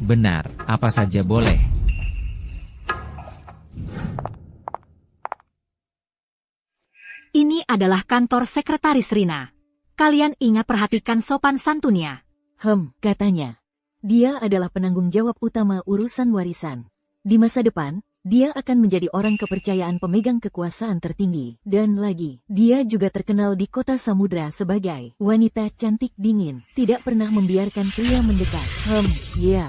B: Benar, apa saja boleh.
D: Ini adalah kantor Sekretaris Rina. Kalian ingat perhatikan sopan santunnya.
A: Katanya. Dia adalah penanggung jawab utama urusan warisan. Di masa depan, dia akan menjadi orang kepercayaan pemegang kekuasaan tertinggi. Dan lagi, dia juga terkenal di kota Samudra sebagai wanita cantik dingin. Tidak pernah membiarkan pria mendekat. Ya.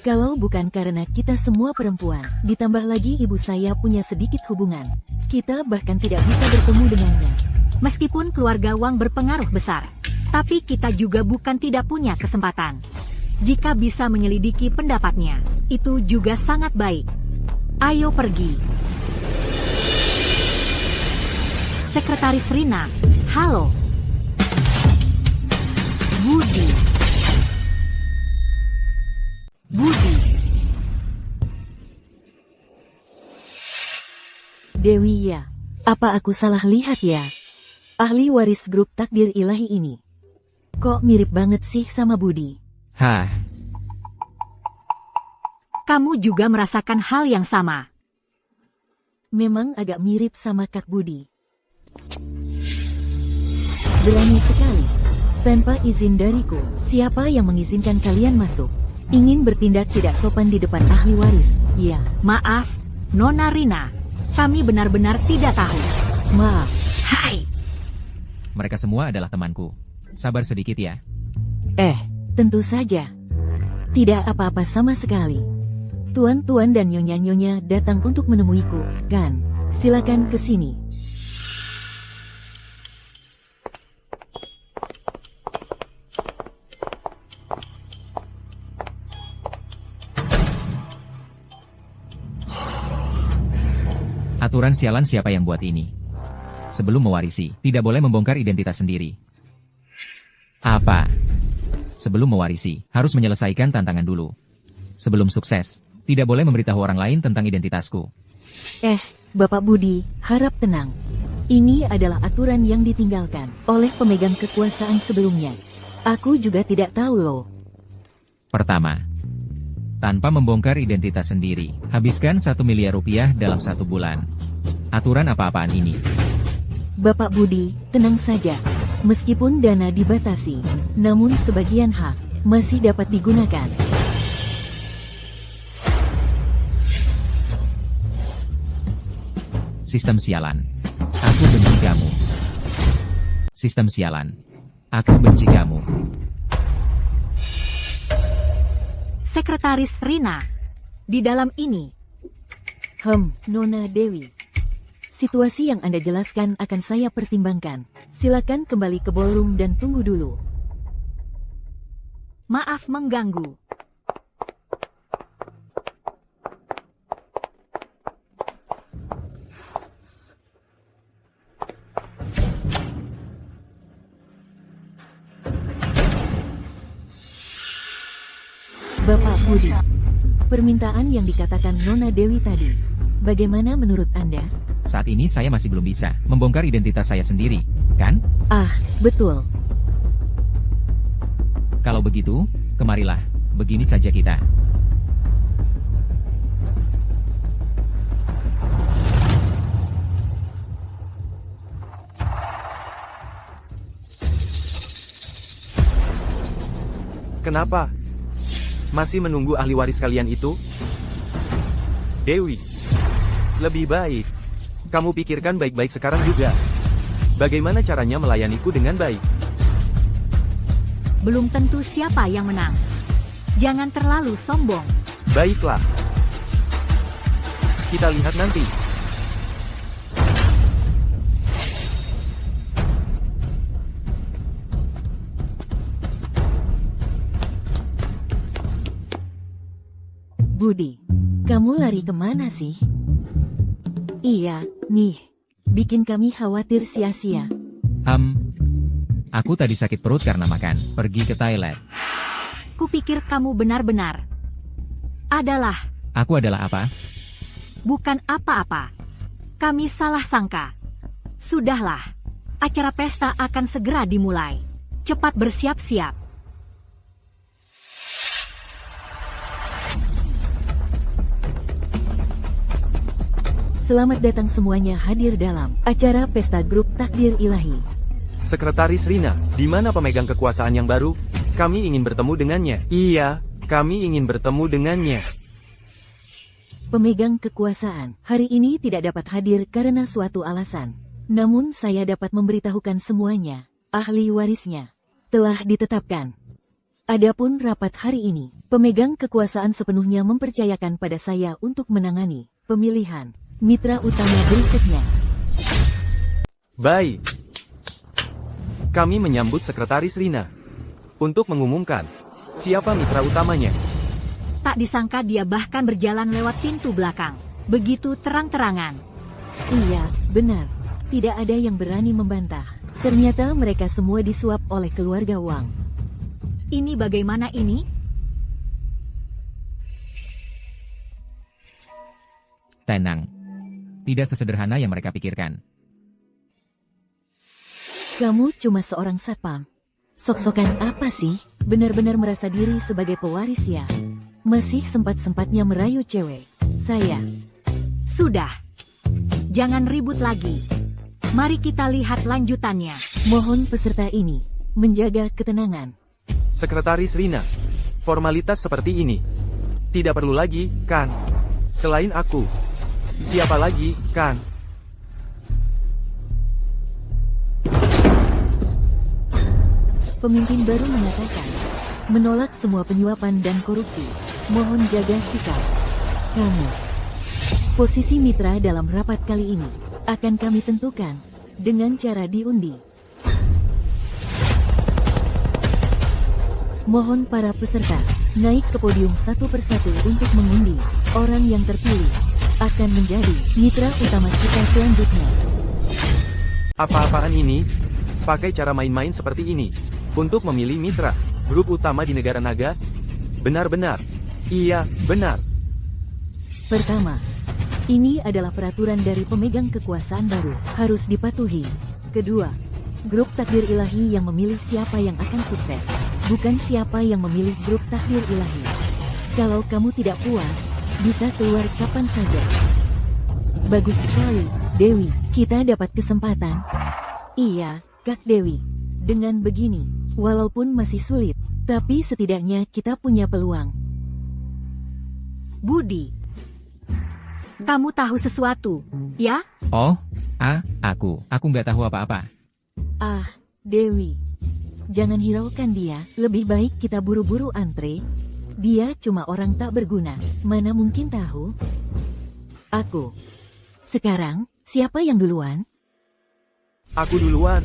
A: Kalau bukan karena kita semua perempuan, ditambah lagi ibu saya punya sedikit hubungan, kita bahkan tidak bisa bertemu dengannya.
D: Meskipun keluarga Wang berpengaruh besar, tapi kita juga bukan tidak punya kesempatan. Jika bisa menyelidiki pendapatnya, itu juga sangat baik. Ayo pergi. Sekretaris Rina, halo. Budi.
A: Dewi ya. Apa aku salah lihat ya? Ahli waris grup takdir ilahi ini. Kok mirip banget sih sama Budi?
B: Hah,
D: Kamu juga merasakan hal yang sama.
A: Memang agak mirip sama Kak Budi. Berani sekali. Tanpa izin dariku, siapa yang mengizinkan kalian masuk? Ingin bertindak tidak sopan di depan ahli waris? Ya.
D: Maaf, Nona Rina. Kami benar-benar tidak tahu.
A: Maaf.
D: Hai.
B: mereka semua adalah temanku. Sabar sedikit ya.
A: Tentu saja. Tidak apa-apa sama sekali. Tuan-tuan dan nyonya-nyonya datang untuk menemuiku, kan? Silakan ke sini.
B: Aturan sialan siapa yang buat ini? Sebelum mewarisi, tidak boleh membongkar identitas sendiri. Apa? Sebelum mewarisi, harus menyelesaikan tantangan dulu. Sebelum sukses, tidak boleh memberitahu orang lain tentang identitasku.
A: Bapak Budi, harap tenang. Ini adalah aturan yang ditinggalkan oleh pemegang kekuasaan sebelumnya. Aku juga tidak tahu loh.
B: Pertama, tanpa membongkar identitas sendiri, habiskan 1 miliar rupiah dalam 1 bulan. Aturan apa-apaan ini?
A: Bapak Budi, tenang saja. Meskipun dana dibatasi, namun sebagian hak masih dapat digunakan.
B: Sistem sialan. Aku benci kamu. Sistem sialan. Aku benci kamu.
D: Sekretaris Rina. Di dalam ini.
A: Nona Dewi. Situasi yang Anda jelaskan akan saya pertimbangkan. Silakan kembali ke ballroom dan tunggu dulu.
D: Maaf mengganggu.
A: Bapak Budi, permintaan yang dikatakan Nona Dewi tadi, bagaimana menurut Anda?
B: Saat ini saya masih belum bisa membongkar identitas saya sendiri, kan?
A: Betul.
B: Kalau begitu, kemarilah. Begini saja kita.
C: Kenapa? Masih menunggu ahli waris kalian itu? Dewi, lebih baik kamu pikirkan baik-baik sekarang juga. Bagaimana caranya melayaniku dengan baik?
D: Belum tentu siapa yang menang. Jangan terlalu sombong.
C: Baiklah. Kita lihat nanti.
A: Budi, kamu lari kemana sih? Iya, nih. Bikin kami khawatir sia-sia.
B: Aku tadi sakit perut karena makan. Pergi ke toilet.
D: Kupikir kamu benar-benar adalah
B: Aku adalah apa?
D: bukan apa-apa. Kami salah sangka. Sudahlah. Acara pesta akan segera dimulai. Cepat bersiap-siap.
A: Selamat datang semuanya hadir dalam acara pesta grup takdir ilahi.
C: Sekretaris Rina, di mana pemegang kekuasaan yang baru? Kami ingin bertemu dengannya. Iya, kami ingin bertemu dengannya.
A: Pemegang kekuasaan hari ini tidak dapat hadir karena suatu alasan. Namun saya dapat memberitahukan semuanya. Ahli warisnya telah ditetapkan. Adapun rapat hari ini, pemegang kekuasaan sepenuhnya mempercayakan pada saya untuk menangani pemilihan mitra utama berikutnya.
C: Baik. Kami menyambut Sekretaris Rina untuk mengumumkan siapa mitra utamanya.
D: Tak disangka dia bahkan berjalan lewat pintu belakang. Begitu terang-terangan.
A: Iya, benar. Tidak ada yang berani membantah. Ternyata mereka semua disuap oleh keluarga Wang.
D: Ini bagaimana ini?
B: Tenang. Tidak sesederhana yang mereka pikirkan.
A: Kamu cuma seorang satpam. Sok-sokan apa sih? Benar-benar merasa diri sebagai pewaris ya? Masih sempat-sempatnya merayu cewek. Saya.
D: Sudah. Jangan ribut lagi. Mari kita lihat lanjutannya.
A: Mohon peserta ini menjaga ketenangan.
C: Sekretaris Rina, formalitas seperti ini tidak perlu lagi, kan? Selain aku, siapa lagi, kan?
A: Pemimpin baru mengatakan, menolak semua penyuapan dan korupsi. Mohon jaga sikap. Kamu. Posisi mitra dalam rapat kali ini akan kami tentukan dengan cara diundi. Mohon para peserta naik ke podium satu persatu untuk mengundi. Orang yang terpilih akan menjadi mitra utama kita selanjutnya.
C: Apa-apaan ini? Pakai cara main-main seperti ini untuk memilih mitra grup utama di negara naga? Benar-benar. Iya, benar.
A: Pertama, ini adalah peraturan dari pemegang kekuasaan baru, harus dipatuhi. Kedua, grup takdir ilahi yang memilih siapa yang akan sukses, bukan siapa yang memilih grup takdir ilahi. Kalau kamu tidak puas, bisa keluar kapan saja. Bagus sekali, Dewi, kita dapat kesempatan. Iya, Kak Dewi. Dengan begini, walaupun masih sulit, tapi setidaknya kita punya peluang.
D: Budi. Kamu tahu sesuatu, ya?
B: Oh, aku nggak tahu apa-apa.
A: Ah, Dewi. Jangan hiraukan dia, lebih baik kita buru-buru antre. Dia cuma orang tak berguna, mana mungkin tahu? Aku. Sekarang, siapa yang duluan?
C: Aku duluan.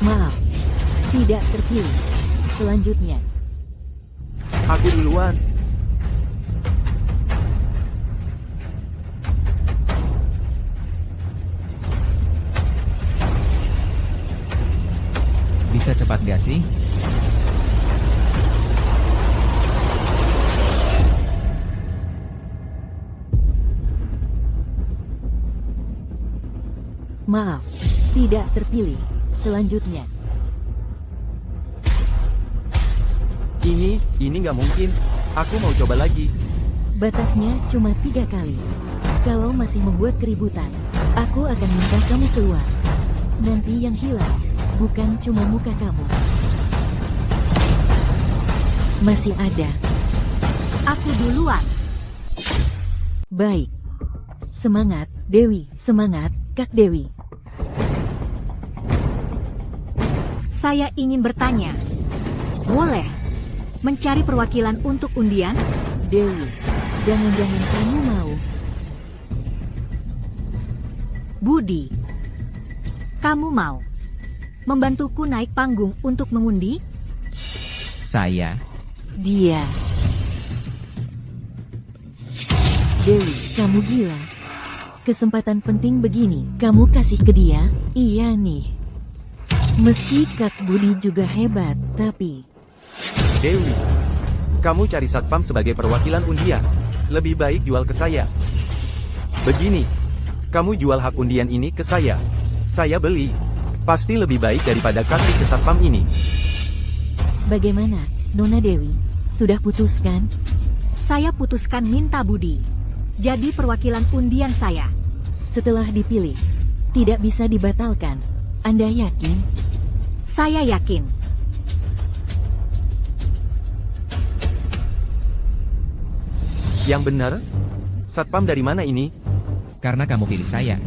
A: Maaf, tidak terpilih. Selanjutnya,
C: Aku duluan.
B: Bisa cepat gak sih?
A: maaf, tidak terpilih. Selanjutnya,
C: Ini nggak mungkin. Aku mau coba lagi.
A: batasnya cuma 3 kali. Kalau masih membuat keributan, aku akan minta kamu keluar. Nanti yang hilang, bukan cuma muka kamu. Masih ada.
D: Aku duluan.
A: Baik. Semangat, Dewi. Semangat, Kak Dewi.
D: Saya ingin bertanya. Boleh mencari perwakilan untuk undian?
A: Dewi, jangan-jangan kamu mau.
D: Budi, kamu mau membantuku naik panggung untuk mengundi?
B: Saya,
A: Dia. Dewi, kamu gila. Kesempatan penting begini, kamu kasih ke dia? Iya nih. Meski Kak Budi juga hebat, tapi...
C: Dewi, kamu cari satpam sebagai perwakilan undian. Lebih baik jual ke saya. Begini, kamu jual hak undian ini ke saya. Saya beli. Pasti lebih baik daripada kasih ke satpam ini.
A: Bagaimana, Nona Dewi? Sudah putuskan?
D: Saya putuskan minta Budi jadi perwakilan undian saya.
A: Setelah dipilih, tidak bisa dibatalkan. Anda yakin?
D: Saya yakin.
C: Yang benar? Satpam dari mana ini?
B: karena kamu pilih saya.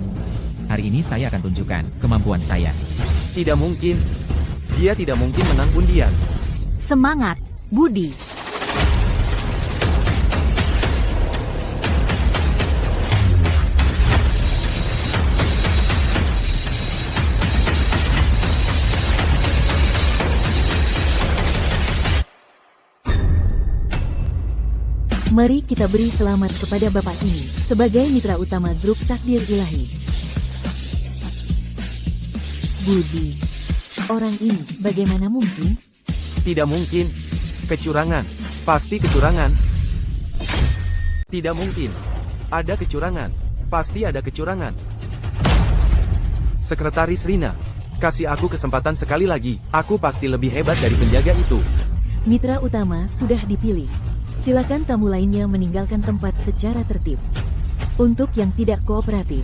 B: Hari ini saya akan tunjukkan kemampuan saya.
C: Tidak mungkin. Dia tidak mungkin menang undian.
D: Semangat, Budi.
A: Mari kita beri selamat kepada Bapak ini, sebagai mitra utama grup Takdir Ilahi. Budi. Orang ini, bagaimana mungkin?
C: Tidak mungkin. Kecurangan. Pasti kecurangan. Tidak mungkin. Ada kecurangan. Pasti ada kecurangan. Sekretaris Rina, kasih aku kesempatan sekali lagi. Aku pasti lebih hebat dari penjaga itu.
A: Mitra utama sudah dipilih. Silakan tamu lainnya meninggalkan tempat secara tertib. Untuk yang tidak kooperatif,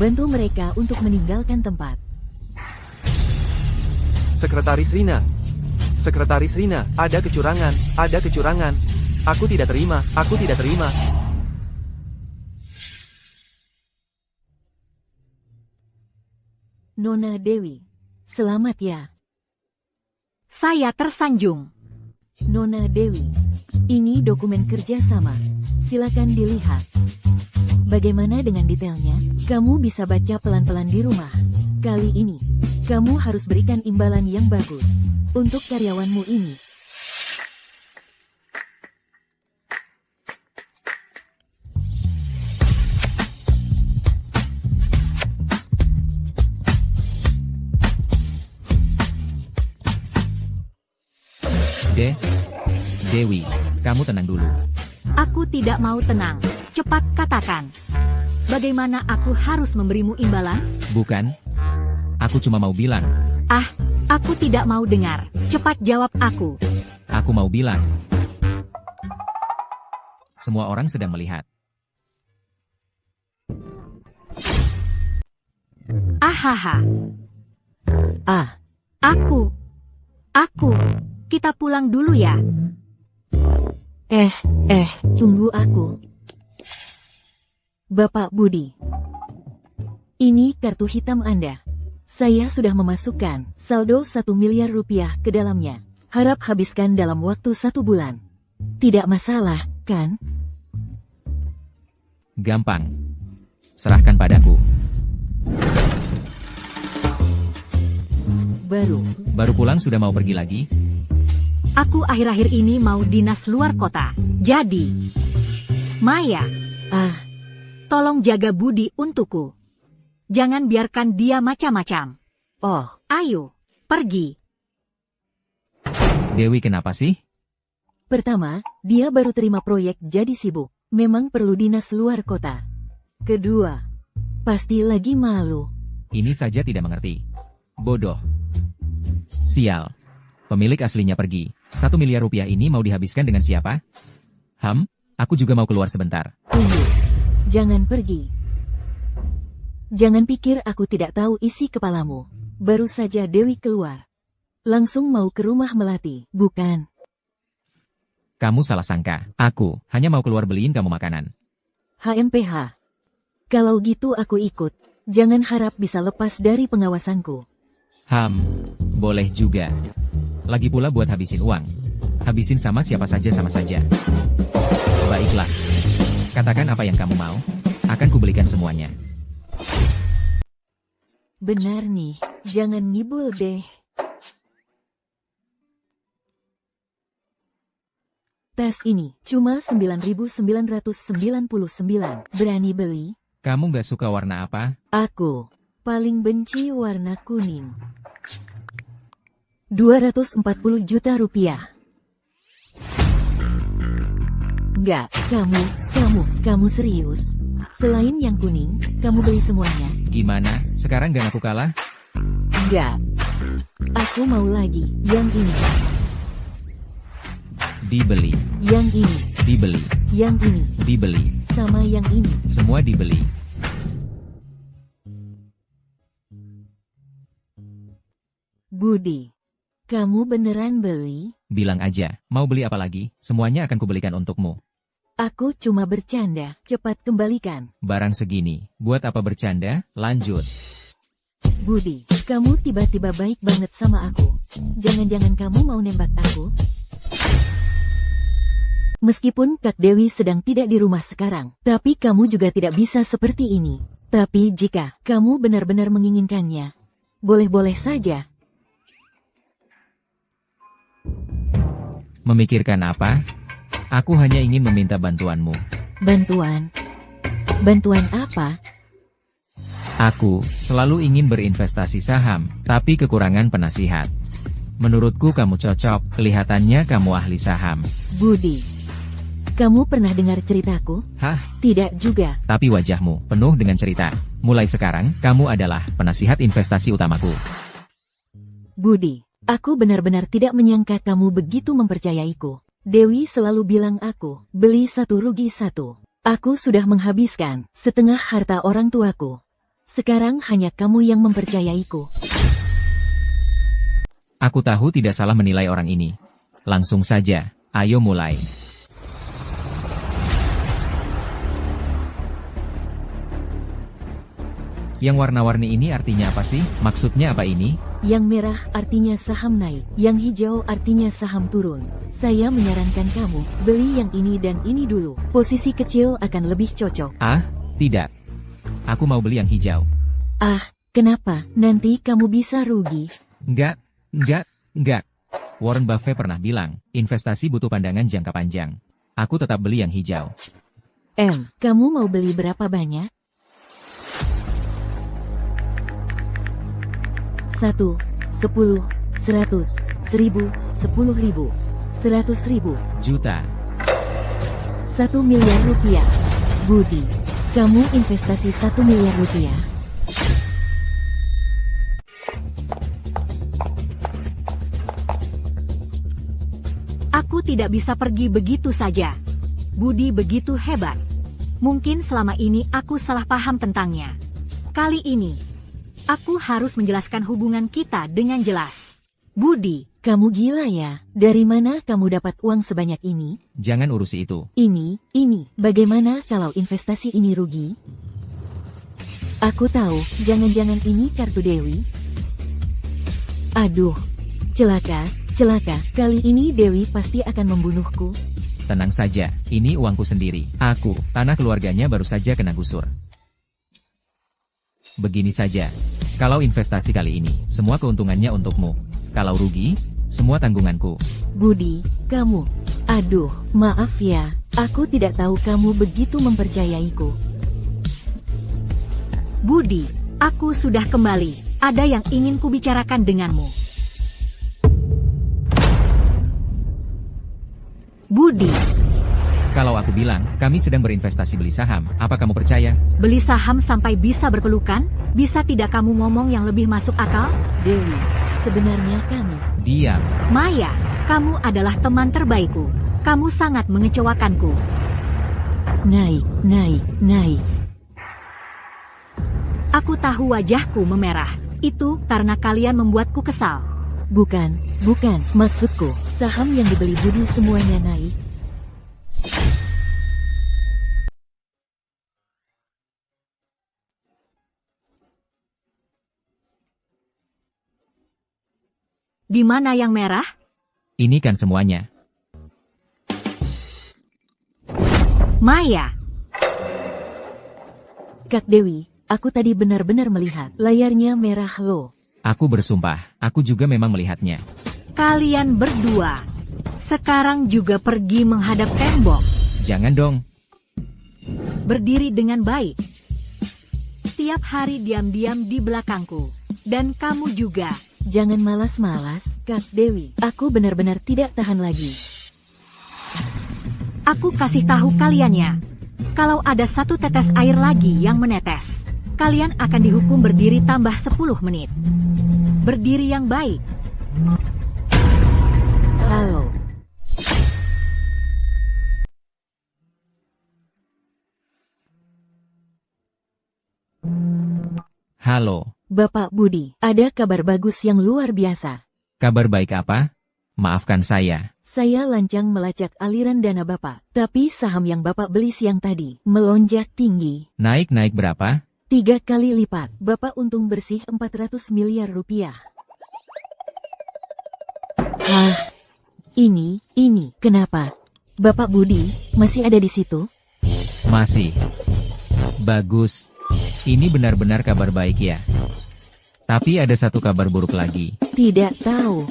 A: bantu mereka untuk meninggalkan tempat.
C: Sekretaris Rina. Sekretaris Rina, ada kecurangan. Ada kecurangan. Aku tidak terima. Aku tidak terima.
A: Nona Dewi, selamat ya.
D: Saya tersanjung.
A: Nona Dewi, ini dokumen kerjasama. Silakan dilihat. Bagaimana dengan detailnya? Kamu bisa baca pelan-pelan di rumah. Kali ini, kamu harus berikan imbalan yang bagus untuk karyawanmu ini.
B: Dewi, kamu tenang dulu.
D: Aku tidak mau tenang. Cepat katakan. Bagaimana aku harus memberimu imbalan?
B: Bukan? Aku cuma mau bilang.
D: Ah, aku tidak mau dengar. Cepat jawab aku.
B: Aku mau bilang. Semua orang sedang melihat.
D: Ahaha.
A: Ah,
D: Aku. Kita pulang dulu ya.
A: tunggu aku. Bapak Budi. Ini kartu hitam Anda. Saya sudah memasukkan saldo 1 miliar rupiah ke dalamnya. Harap habiskan dalam waktu 1 bulan. Tidak masalah, kan?
B: Gampang. Serahkan padaku. Baru pulang sudah mau pergi lagi?
D: Aku akhir-akhir ini mau dinas luar kota. Jadi, Maya, tolong jaga Budi untukku. Jangan biarkan dia macam-macam.
A: Oh,
D: Ayo, pergi.
B: Dewi kenapa sih?
A: pertama, dia baru terima proyek jadi sibuk. Memang perlu dinas luar kota. Kedua, pasti lagi malu.
B: Ini saja tidak mengerti. Bodoh. Sial. Pemilik aslinya pergi. 1 miliar rupiah ini mau dihabiskan dengan siapa? Aku juga mau keluar sebentar.
A: Tunggu. Jangan pergi. Jangan pikir aku tidak tahu isi kepalamu. Baru saja Dewi keluar. Langsung mau ke rumah Melati, bukan?
B: Kamu salah sangka. Aku hanya mau keluar beliin kamu makanan.
A: HMPH. Kalau gitu aku ikut. Jangan harap bisa lepas dari pengawasanku.
B: Boleh juga. Lagi pula buat habisin uang. Habisin sama siapa saja sama saja. Baiklah. Katakan apa yang kamu mau. Akan kubelikan semuanya.
A: Benar nih, jangan ngibul deh. Tas ini cuma 9.999. Berani beli?
B: Kamu gak suka warna apa?
A: Aku paling benci warna kuning. 240 juta rupiah. Enggak, kamu serius? Selain yang kuning, kamu beli semuanya?
B: Gimana? Sekarang gak ngaku kalah?
A: Enggak. Aku mau lagi, yang ini.
B: Dibeli.
A: Yang ini.
B: Dibeli.
A: Yang ini.
B: Dibeli.
A: Sama yang ini.
B: Semua dibeli.
A: Budi, kamu beneran beli?
B: Bilang aja, mau beli apa lagi? Semuanya akan kubelikan untukmu.
A: Aku cuma bercanda, cepat kembalikan.
B: Barang segini, buat apa bercanda? Lanjut.
A: Budi, kamu tiba-tiba baik banget sama aku. Jangan-jangan kamu mau nembak aku? Meskipun Kak Dewi sedang tidak di rumah sekarang, tapi kamu juga tidak bisa seperti ini. Tapi jika kamu benar-benar menginginkannya, boleh-boleh saja.
B: Memikirkan apa? Aku hanya ingin meminta bantuanmu.
A: Bantuan? Bantuan apa?
B: Aku selalu ingin berinvestasi saham, tapi kekurangan penasihat. Menurutku kamu cocok, kelihatannya kamu ahli saham.
A: Budi, kamu pernah dengar ceritaku?
B: Hah?
A: Tidak juga.
B: Tapi wajahmu penuh dengan cerita. Mulai sekarang, kamu adalah penasihat investasi utamaku.
A: Budi, aku benar-benar tidak menyangka kamu begitu mempercayaiku. Dewi selalu bilang aku, beli satu rugi satu. Aku sudah menghabiskan setengah harta orang tuaku. Sekarang hanya kamu yang mempercayaiku.
B: Aku tahu tidak salah menilai orang ini. Langsung saja, ayo mulai. Yang warna-warni ini artinya apa sih? Maksudnya apa ini?
A: Yang merah artinya saham naik, yang hijau artinya saham turun. Saya menyarankan kamu, beli yang ini dan ini dulu. Posisi kecil akan lebih cocok.
B: Ah, tidak. Aku mau beli yang hijau.
A: Ah, kenapa? Nanti kamu bisa rugi.
B: Enggak. Warren Buffett pernah bilang, investasi butuh pandangan jangka panjang. Aku tetap beli yang hijau.
A: Kamu mau beli berapa banyak? 1, 10, 100, 1000, 10.000, 100.000,
B: Juta.
A: 1 miliar rupiah. Budi, kamu investasi 1 miliar rupiah.
D: Aku tidak bisa pergi begitu saja. Budi begitu hebat. Mungkin selama ini aku salah paham tentangnya. Kali ini, aku harus menjelaskan hubungan kita dengan jelas. Budi,
A: Kamu gila ya? Dari mana kamu dapat uang sebanyak ini?
B: Jangan urusi itu.
A: Ini. Bagaimana kalau investasi ini rugi? Aku tahu, jangan-jangan ini kartu Dewi. Aduh, celaka. Kali ini Dewi pasti akan membunuhku.
B: Tenang saja, ini uangku sendiri. Aku, tanah keluarganya baru saja kena gusur. Begini saja. Kalau investasi kali ini, semua keuntungannya untukmu. Kalau rugi, semua tanggunganku.
A: Budi, kamu. Aduh, maaf ya. Aku tidak tahu kamu begitu mempercayaiku.
D: Budi, aku sudah kembali. Ada yang ingin kubicarakan denganmu. Budi,
B: Kalau aku bilang, kami sedang berinvestasi beli saham, apa kamu percaya?
D: beli saham sampai bisa berpelukan? Bisa tidak kamu ngomong yang lebih masuk akal?
A: Dewi, sebenarnya kami.
B: Diam.
D: Maya, kamu adalah teman terbaikku. Kamu sangat mengecewakanku.
A: Naik.
D: Aku tahu wajahku memerah. Itu karena kalian membuatku kesal.
A: Bukan. Maksudku, saham yang dibeli Budi semuanya naik.
D: Di mana yang merah?
B: Ini kan semuanya.
D: Maya.
A: Kak Dewi, aku tadi benar-benar melihat layarnya merah loh.
B: Aku bersumpah, aku juga memang melihatnya.
D: Kalian berdua. Sekarang juga pergi menghadap tembok.
B: Jangan dong.
D: Berdiri dengan baik. Tiap hari diam-diam di belakangku. Dan kamu juga.
A: Jangan malas-malas, Kak Dewi. Aku benar-benar tidak tahan lagi.
D: Aku kasih tahu kaliannya. Kalau ada satu tetes air lagi yang menetes, kalian akan dihukum berdiri tambah 10 menit. Berdiri yang baik.
A: Halo.
B: Halo,
A: Bapak Budi, ada kabar bagus yang luar biasa.
B: kabar baik apa? Maafkan saya.
A: Saya lancang melacak aliran dana Bapak, tapi saham yang Bapak beli siang tadi melonjak tinggi.
B: Naik berapa?
A: 3 kali lipat. Bapak untung bersih 400 miliar rupiah. Hah? Ini, kenapa? Bapak Budi, masih ada di situ?
B: Masih. Bagus. Ini benar-benar kabar baik ya. Tapi ada satu kabar buruk lagi.
A: Tidak tahu.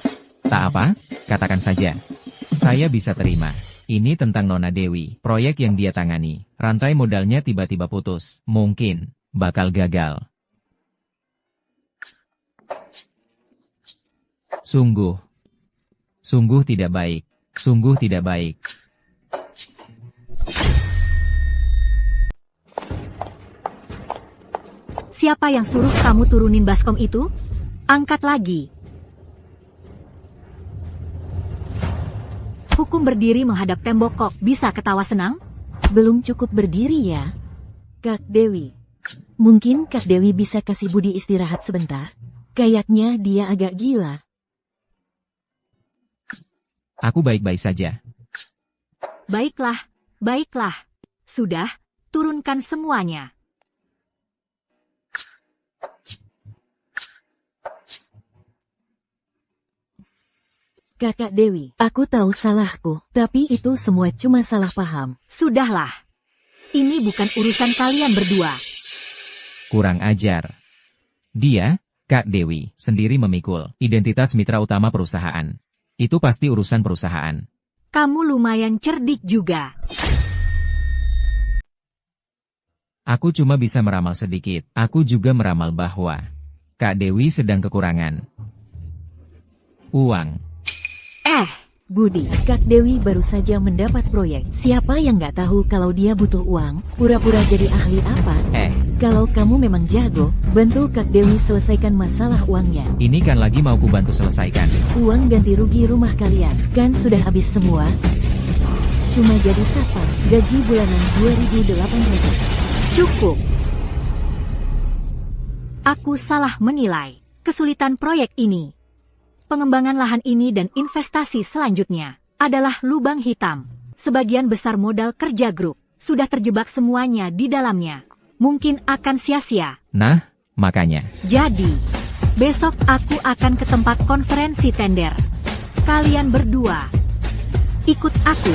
B: Tak apa, katakan saja. Saya bisa terima. Ini tentang Nona Dewi, proyek yang dia tangani. Rantai modalnya tiba-tiba putus. Mungkin bakal gagal. Sungguh tidak baik. Sungguh tidak baik.
D: Siapa yang suruh kamu turunin baskom itu? Angkat lagi. Hukum berdiri menghadap tembok kok bisa ketawa senang?
A: Belum cukup berdiri ya? Kak Dewi. Mungkin Kak Dewi bisa kasih Budi istirahat sebentar? Kayaknya dia agak gila.
B: Aku baik-baik saja.
D: Baiklah. Sudah, turunkan semuanya.
A: Kakak Dewi, aku tahu salahku, tapi itu semua cuma salah paham.
D: Sudahlah. Ini bukan urusan kalian berdua.
B: Kurang ajar. Dia, Kak Dewi, sendiri memikul identitas mitra utama perusahaan. Itu pasti urusan perusahaan.
D: Kamu lumayan cerdik juga.
B: Aku cuma bisa meramal sedikit. Aku juga meramal bahwa Kak Dewi sedang kekurangan uang.
A: Budi, Kak Dewi baru saja mendapat proyek. Siapa yang nggak tahu kalau dia butuh uang? Pura-pura jadi ahli apa? Kalau kamu memang jago, bantu Kak Dewi selesaikan masalah uangnya.
B: Ini kan lagi mau ku bantu selesaikan.
A: Uang ganti rugi rumah kalian, kan sudah habis semua? Cuma jadi satpam, gaji bulanan 2.800.
D: Cukup. Aku salah menilai kesulitan proyek ini. Pengembangan lahan ini dan investasi selanjutnya adalah lubang hitam. Sebagian besar modal kerja grup sudah terjebak semuanya di dalamnya. Mungkin akan sia-sia.
B: Nah, makanya.
D: Jadi, besok aku akan ke tempat konferensi tender. Kalian berdua, ikut aku.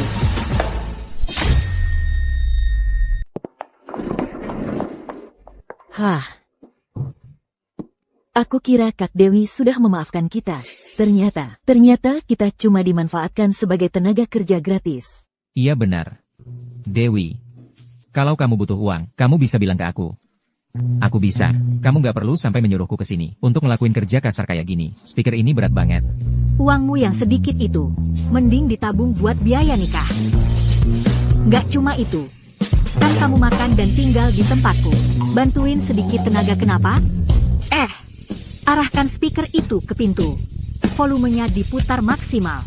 A: Hah? Aku kira Kak Dewi sudah memaafkan kita. Ternyata kita cuma dimanfaatkan sebagai tenaga kerja gratis.
B: Iya benar. Dewi, kalau kamu butuh uang, kamu bisa bilang ke aku. Aku bisa. Kamu nggak perlu sampai menyuruhku ke sini untuk ngelakuin kerja kasar kayak gini. Speaker ini berat banget.
D: Uangmu yang sedikit itu, mending ditabung buat biaya nikah. Nggak cuma itu. Kan kamu makan dan tinggal di tempatku. Bantuin sedikit tenaga kenapa? Arahkan speaker itu ke pintu. Volumenya diputar maksimal.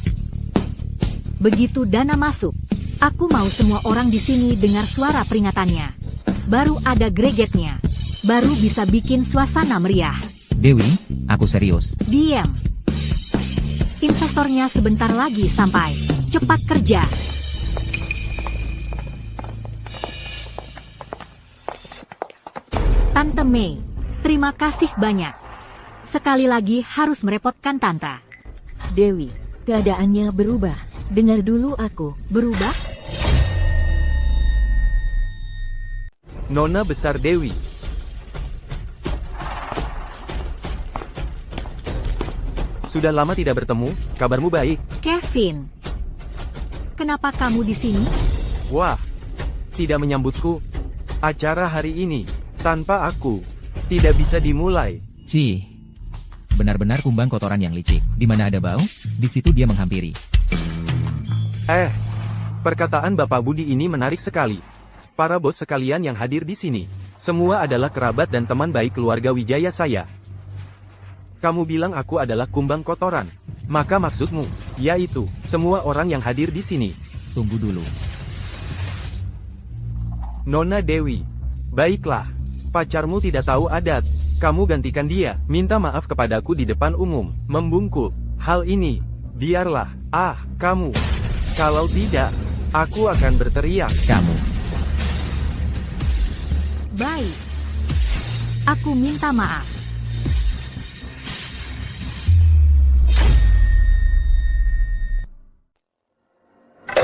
D: Begitu dana masuk, aku mau semua orang di sini dengar suara peringatannya. Baru ada gregetnya. Baru bisa bikin suasana meriah.
B: Dewi, aku serius.
D: Diam. Investornya sebentar lagi sampai. Cepat kerja. Tante Mei, terima kasih banyak. Sekali lagi harus merepotkan Tante.
A: Dewi, keadaannya berubah. Dengar dulu aku.
D: Berubah?
C: Nona besar Dewi. Sudah lama tidak bertemu, kabarmu baik?
D: Kevin. Kenapa kamu di sini?
C: Wah, tidak menyambutku. Acara hari ini, tanpa aku, tidak bisa dimulai.
B: Cih. Benar-benar kumbang kotoran yang licik. Di mana ada bau, di situ dia menghampiri.
C: Perkataan Bapak Budi ini menarik sekali. Para bos sekalian yang hadir di sini, semua adalah kerabat dan teman baik keluarga Wijaya saya. Kamu bilang aku adalah kumbang kotoran. Maka maksudmu, yaitu, semua orang yang hadir di sini.
B: Tunggu dulu.
C: Nona Dewi. Baiklah. Pacarmu tidak tahu adat. Kamu gantikan dia. Minta maaf kepadaku di depan umum. Membungkuk. Hal ini. Biarlah. Kamu. Kalau tidak, aku akan berteriak.
B: Kamu.
D: Baik. Aku minta maaf.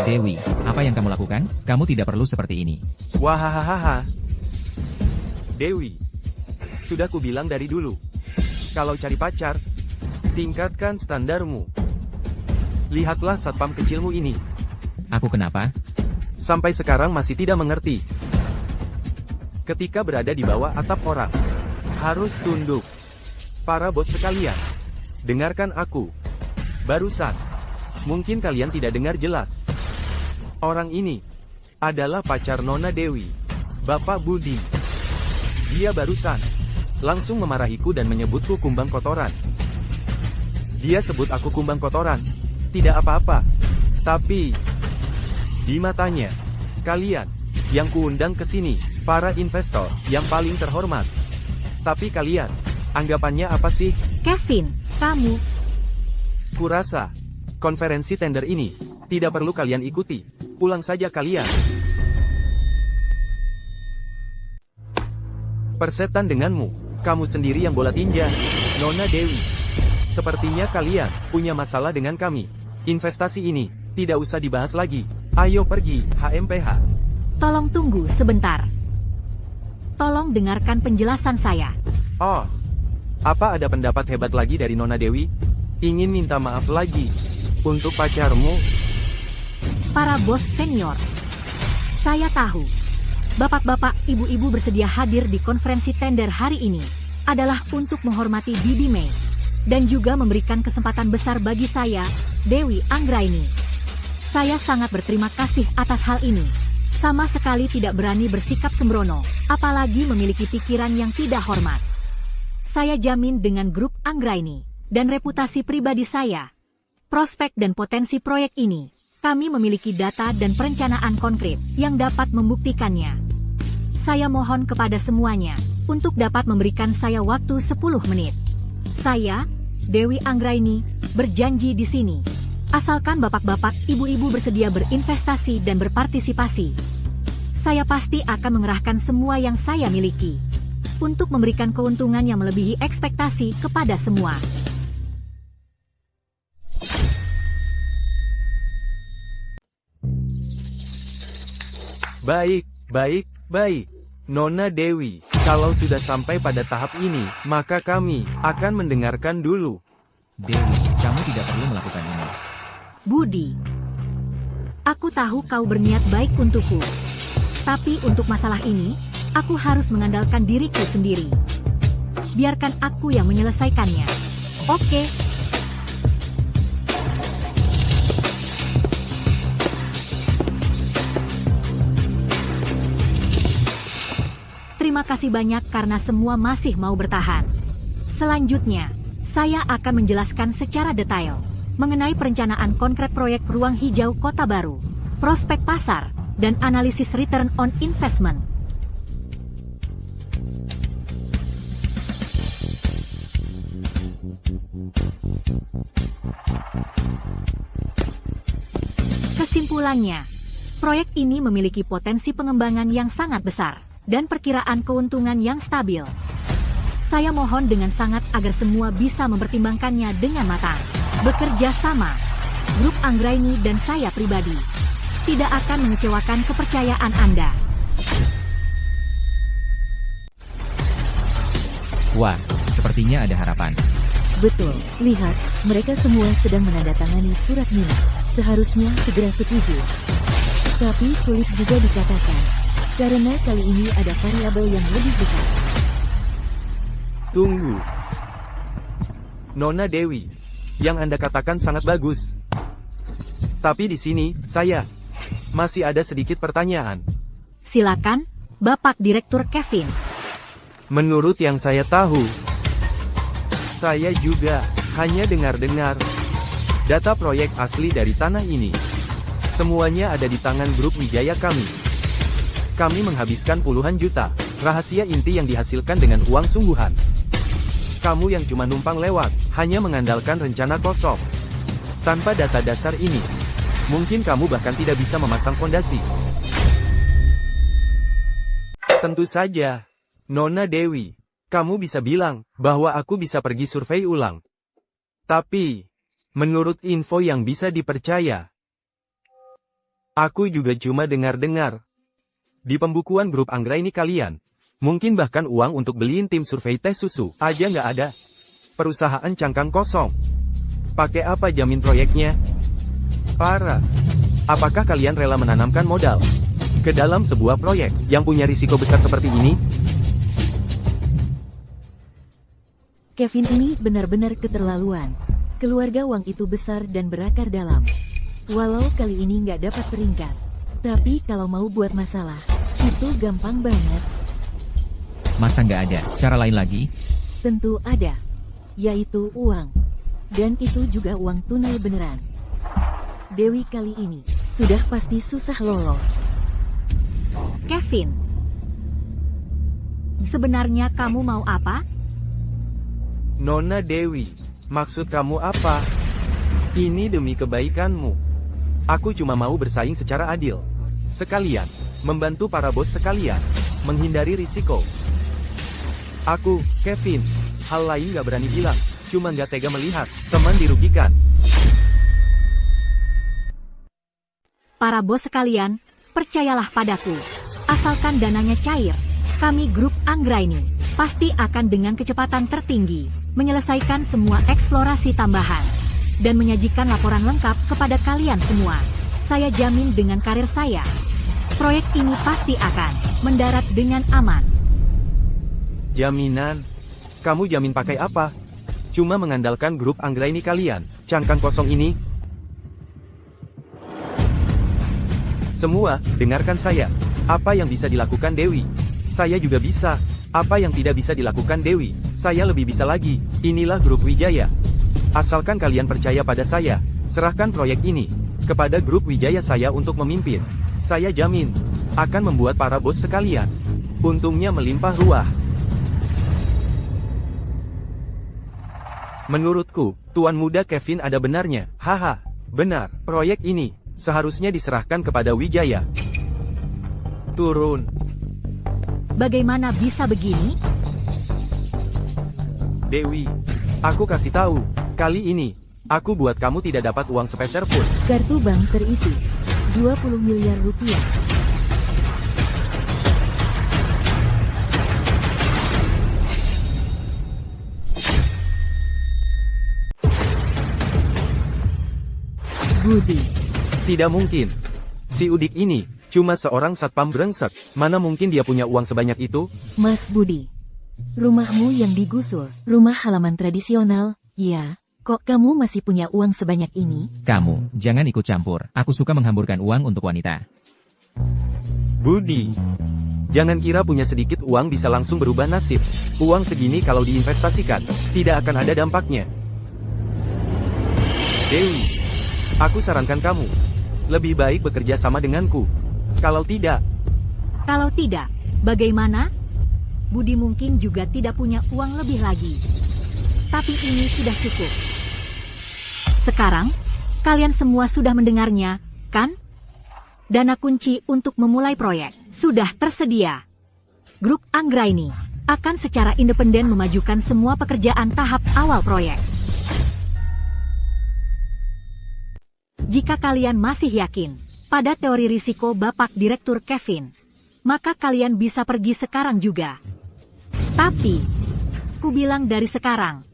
B: Dewi, apa yang kamu lakukan? Kamu tidak perlu seperti ini.
C: Wahahaha. Dewi. Sudah kubilang dari dulu. Kalau cari pacar, tingkatkan standarmu. Lihatlah satpam kecilmu ini.
B: Aku kenapa?
C: Sampai sekarang masih tidak mengerti. Ketika berada di bawah atap orang, harus tunduk. Para bos sekalian, dengarkan aku. Barusan, mungkin kalian tidak dengar jelas. Orang ini adalah pacar Nona Dewi, Bapak Budi. Dia barusan langsung memarahiku dan menyebutku kumbang kotoran. Dia sebut aku kumbang kotoran. Tidak apa-apa. Tapi di matanya kalian yang kuundang ke sini, para investor yang paling terhormat. Tapi kalian, anggapannya apa sih?
D: Kevin, kamu.
C: Kurasa konferensi tender ini tidak perlu kalian ikuti. Pulang saja kalian. Persetan denganmu. Kamu sendiri yang bola tinja, Nona Dewi. Sepertinya kalian punya masalah dengan kami. Investasi ini tidak usah dibahas lagi. Ayo pergi, HMPH.
D: Tolong tunggu sebentar. Tolong dengarkan penjelasan saya.
C: Oh, apa ada pendapat hebat lagi dari Nona Dewi? Ingin minta maaf lagi untuk pacarmu?
D: Para bos senior. Saya tahu. Bapak-bapak, ibu-ibu bersedia hadir di konferensi tender hari ini adalah untuk menghormati Bibi Mei dan juga memberikan kesempatan besar bagi saya, Dewi Anggraini. Saya sangat berterima kasih atas hal ini. Sama sekali tidak berani bersikap sembrono, apalagi memiliki pikiran yang tidak hormat. Saya jamin dengan grup Anggraini dan reputasi pribadi saya, prospek dan potensi proyek ini, kami memiliki data dan perencanaan konkret yang dapat membuktikannya. Saya mohon kepada semuanya untuk dapat memberikan saya waktu 10 menit. Saya, Dewi Anggraini, berjanji di sini. Asalkan bapak-bapak, ibu-ibu bersedia berinvestasi dan berpartisipasi, saya pasti akan mengerahkan semua yang saya miliki untuk memberikan keuntungan yang melebihi ekspektasi kepada semua.
C: Baik. Nona Dewi, kalau sudah sampai pada tahap ini, maka kami akan mendengarkan dulu.
B: Dewi, kamu tidak perlu melakukan ini.
D: Budi, aku tahu kau berniat baik untukku. Tapi untuk masalah ini, aku harus mengandalkan diriku sendiri. Biarkan aku yang menyelesaikannya. Oke? Terima kasih banyak karena semua masih mau bertahan. Selanjutnya, saya akan menjelaskan secara detail mengenai perencanaan konkret proyek ruang hijau Kota Baru, prospek pasar, dan analisis return on investment. Kesimpulannya, proyek ini memiliki potensi pengembangan yang sangat besar dan perkiraan keuntungan yang stabil. Saya mohon dengan sangat agar semua bisa mempertimbangkannya dengan matang. Bekerja sama, grup Anggraini dan saya pribadi tidak akan mengecewakan kepercayaan Anda.
B: Wah, sepertinya ada harapan.
A: Betul, lihat, mereka semua sedang menandatangani surat minat. Seharusnya segera setuju. Tapi sulit juga dikatakan, karena kali ini ada variabel yang lebih besar.
C: Tunggu. Nona Dewi, yang Anda katakan sangat bagus. Tapi di sini, saya masih ada sedikit pertanyaan.
D: Silakan, Bapak Direktur Kevin.
C: Menurut yang saya tahu, saya juga hanya dengar-dengar data proyek asli dari tanah ini. Semuanya ada di tangan grup Wijaya kami. Kami menghabiskan puluhan juta, rahasia inti yang dihasilkan dengan uang sungguhan. Kamu yang cuma numpang lewat, hanya mengandalkan rencana kosong. Tanpa data dasar ini, mungkin kamu bahkan tidak bisa memasang fondasi. Tentu saja, Nona Dewi, kamu bisa bilang bahwa aku bisa pergi survei ulang. Tapi, menurut info yang bisa dipercaya, aku juga cuma dengar-dengar. Di pembukuan grup Anggraini kalian, mungkin bahkan uang untuk beliin tim survei tes susu aja nggak ada. Perusahaan cangkang kosong. Pakai apa jamin proyeknya? Parah. Apakah kalian rela menanamkan modal ke dalam sebuah proyek yang punya risiko besar seperti ini?
A: Kevin ini benar-benar keterlaluan. Keluarga Wang itu besar dan berakar dalam. Walau kali ini nggak dapat peringkat, tapi kalau mau buat masalah, itu gampang banget.
B: Masa nggak ada cara lain lagi?
A: Tentu ada, yaitu uang. Dan itu juga uang tunai beneran. Dewi kali ini sudah pasti susah lolos.
D: Kevin, sebenarnya kamu mau apa?
C: Nona Dewi, maksud kamu apa? Ini demi kebaikanmu. Aku cuma mau bersaing secara adil. Sekalian, membantu para bos sekalian, menghindari risiko. Aku, Kevin, hal lain gak berani bilang, cuma gak tega melihat teman dirugikan.
D: Para bos sekalian, percayalah padaku. Asalkan dananya cair, kami grup Anggraini pasti akan dengan kecepatan tertinggi menyelesaikan semua eksplorasi tambahan dan menyajikan laporan lengkap kepada kalian semua. Saya jamin dengan karir saya, proyek ini pasti akan mendarat dengan aman.
C: Jaminan? Kamu jamin pakai apa? Cuma mengandalkan grup Anggraini kalian, cangkang kosong ini? Semua, dengarkan saya. Apa yang bisa dilakukan Dewi? Saya juga bisa. Apa yang tidak bisa dilakukan Dewi? Saya lebih bisa lagi. Inilah grup Wijaya. Asalkan kalian percaya pada saya, serahkan proyek ini kepada grup Wijaya saya untuk memimpin. Saya jamin, akan membuat para bos sekalian untungnya melimpah ruah. Menurutku, Tuan Muda Kevin ada benarnya. Haha, benar, proyek ini seharusnya diserahkan kepada Wijaya. Turun.
D: Bagaimana bisa begini?
C: Dewi, aku kasih tahu, kali ini, aku buat kamu tidak dapat uang sepeser pun.
A: Kartu bank terisi 20 miliar rupiah. Budi.
C: Tidak mungkin. Si Udik ini cuma seorang satpam brengsek. Mana mungkin dia punya uang sebanyak itu?
A: Mas Budi, rumahmu yang digusur, rumah halaman tradisional, ya, kok kamu masih punya uang sebanyak ini?
B: Kamu, jangan ikut campur. Aku suka menghamburkan uang untuk wanita.
C: Budi, jangan kira punya sedikit uang bisa langsung berubah nasib. Uang segini kalau diinvestasikan, tidak akan ada dampaknya. Dewi, aku sarankan kamu, lebih baik bekerja sama denganku. Kalau tidak,
D: bagaimana? Budi mungkin juga tidak punya uang lebih lagi. Tapi ini sudah cukup. Sekarang, kalian semua sudah mendengarnya, kan? Dana kunci untuk memulai proyek sudah tersedia. Grup Anggraini akan secara independen memajukan semua pekerjaan tahap awal proyek. Jika kalian masih yakin pada teori risiko Bapak Direktur Kevin, maka kalian bisa pergi sekarang juga. Tapi, ku bilang dari sekarang,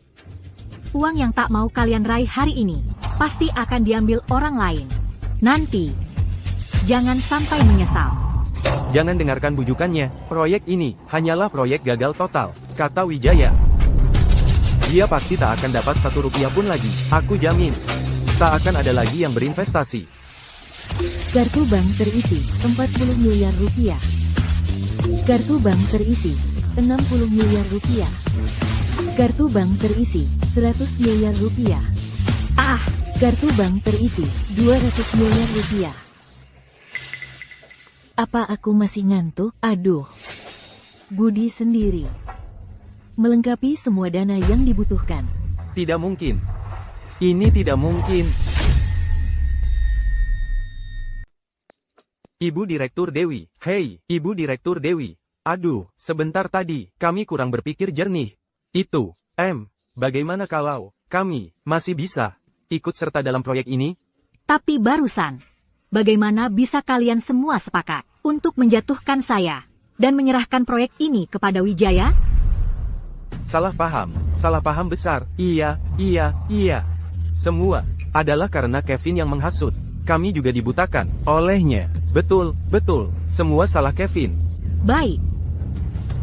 D: uang yang tak mau kalian raih hari ini, pasti akan diambil orang lain. Nanti, jangan sampai menyesal.
C: Jangan dengarkan bujukannya, proyek ini hanyalah proyek gagal total, kata Wijaya. Dia pasti tak akan dapat 1 rupiah pun lagi, aku jamin. Tak akan ada lagi yang berinvestasi.
A: Kartu bank terisi 40 miliar rupiah. Kartu bank terisi 60 miliar rupiah. Kartu bank terisi 100 miliar rupiah.
D: Ah,
A: Kartu bank terisi 200 miliar rupiah. Apa aku masih ngantuk? Aduh. Budi sendiri melengkapi semua dana yang dibutuhkan.
C: Tidak mungkin. Ini tidak mungkin. Ibu Direktur Dewi, hei, Ibu Direktur Dewi. Aduh, sebentar tadi, kami kurang berpikir jernih. Itu, bagaimana kalau kami masih bisa ikut serta dalam proyek ini?
D: tapi barusan, bagaimana bisa kalian semua sepakat untuk menjatuhkan saya dan menyerahkan proyek ini kepada Wijaya?
C: Salah paham besar. Iya. Semua adalah karena Kevin yang menghasut. Kami juga dibutakan olehnya. Betul, semua salah Kevin.
D: Baik.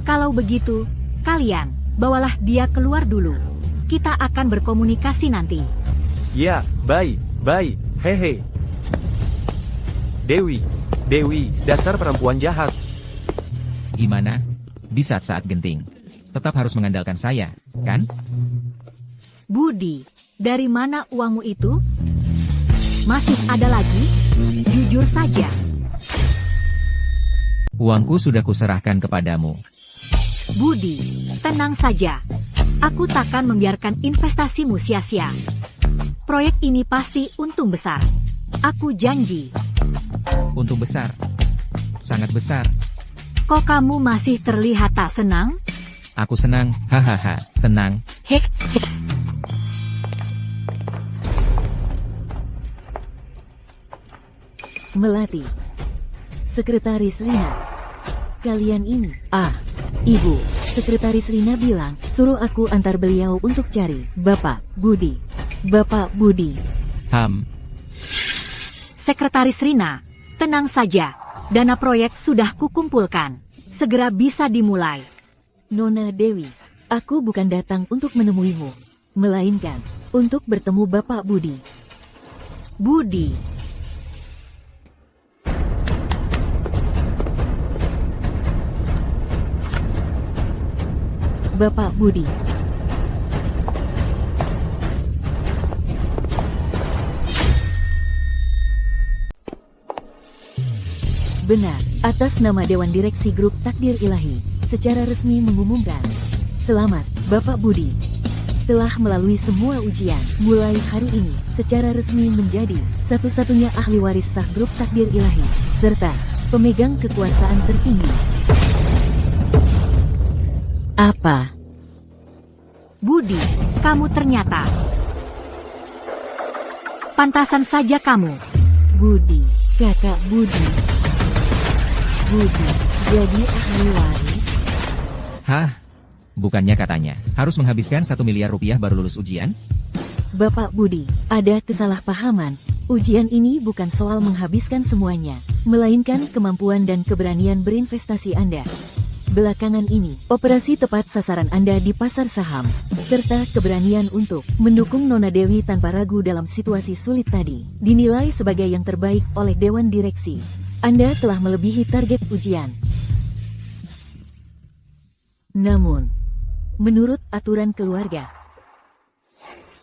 D: Kalau begitu, kalian bawalah dia keluar dulu. Kita akan berkomunikasi nanti.
C: Ya, baik, hehe. Dewi, dasar perempuan jahat.
B: Gimana? Di saat-saat genting. Tetap harus mengandalkan saya, kan?
D: Budi, dari mana uangmu itu? Masih ada lagi? Jujur saja.
B: Uangku sudah kuserahkan kepadamu.
D: Budi, tenang saja. Aku takkan membiarkan investasimu sia-sia. Proyek ini pasti untung besar. Aku janji.
B: Untung besar. Sangat besar.
D: Kok kamu masih terlihat tak senang?
B: Aku senang, hahaha, senang.
D: Hek.
A: Melati. Sekretaris Rina. Kalian ini. Ibu. Sekretaris Rina bilang, suruh aku antar beliau untuk cari Bapak Budi. Bapak Budi.
D: Sekretaris Rina, tenang saja. Dana proyek sudah kukumpulkan. Segera bisa dimulai.
A: Nona Dewi, aku bukan datang untuk menemuimu, melainkan untuk bertemu Bapak Budi.
D: Budi.
A: Bapak Budi. Benar, atas nama Dewan Direksi Grup Takdir Ilahi, secara resmi mengumumkan, selamat, Bapak Budi. Telah melalui semua ujian, mulai hari ini, secara resmi menjadi satu-satunya ahli waris sah Grup Takdir Ilahi, serta pemegang kekuasaan tertinggi. Apa?
D: Budi, kamu ternyata. Pantasan saja kamu.
A: Budi, kakak Budi. Budi, jadi ahli waris?
B: Hah? Bukannya katanya, harus menghabiskan 1 miliar rupiah baru lulus ujian?
A: Bapak Budi, ada kesalahpahaman. Ujian ini bukan soal menghabiskan semuanya, melainkan kemampuan dan keberanian berinvestasi Anda. Belakangan ini, operasi tepat sasaran Anda di pasar saham, serta keberanian untuk mendukung Nona Dewi tanpa ragu dalam situasi sulit tadi, dinilai sebagai yang terbaik oleh Dewan Direksi. Anda telah melebihi target ujian. Namun, menurut aturan keluarga,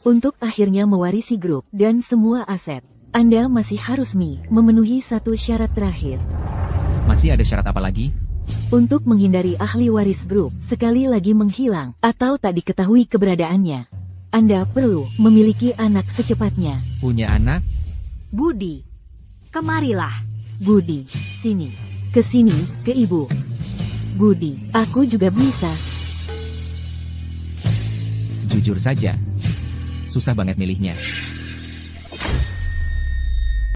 A: untuk akhirnya mewarisi grup dan semua aset, Anda masih harus memenuhi satu syarat terakhir.
B: Masih ada syarat apa lagi?
A: Untuk menghindari ahli waris grup sekali lagi menghilang atau tak diketahui keberadaannya, Anda perlu memiliki anak secepatnya.
B: Punya anak?
D: Budi, kemarilah.
A: Budi, sini. Kesini, ke ibu. Budi, aku juga bisa.
B: Jujur saja. Susah banget milihnya.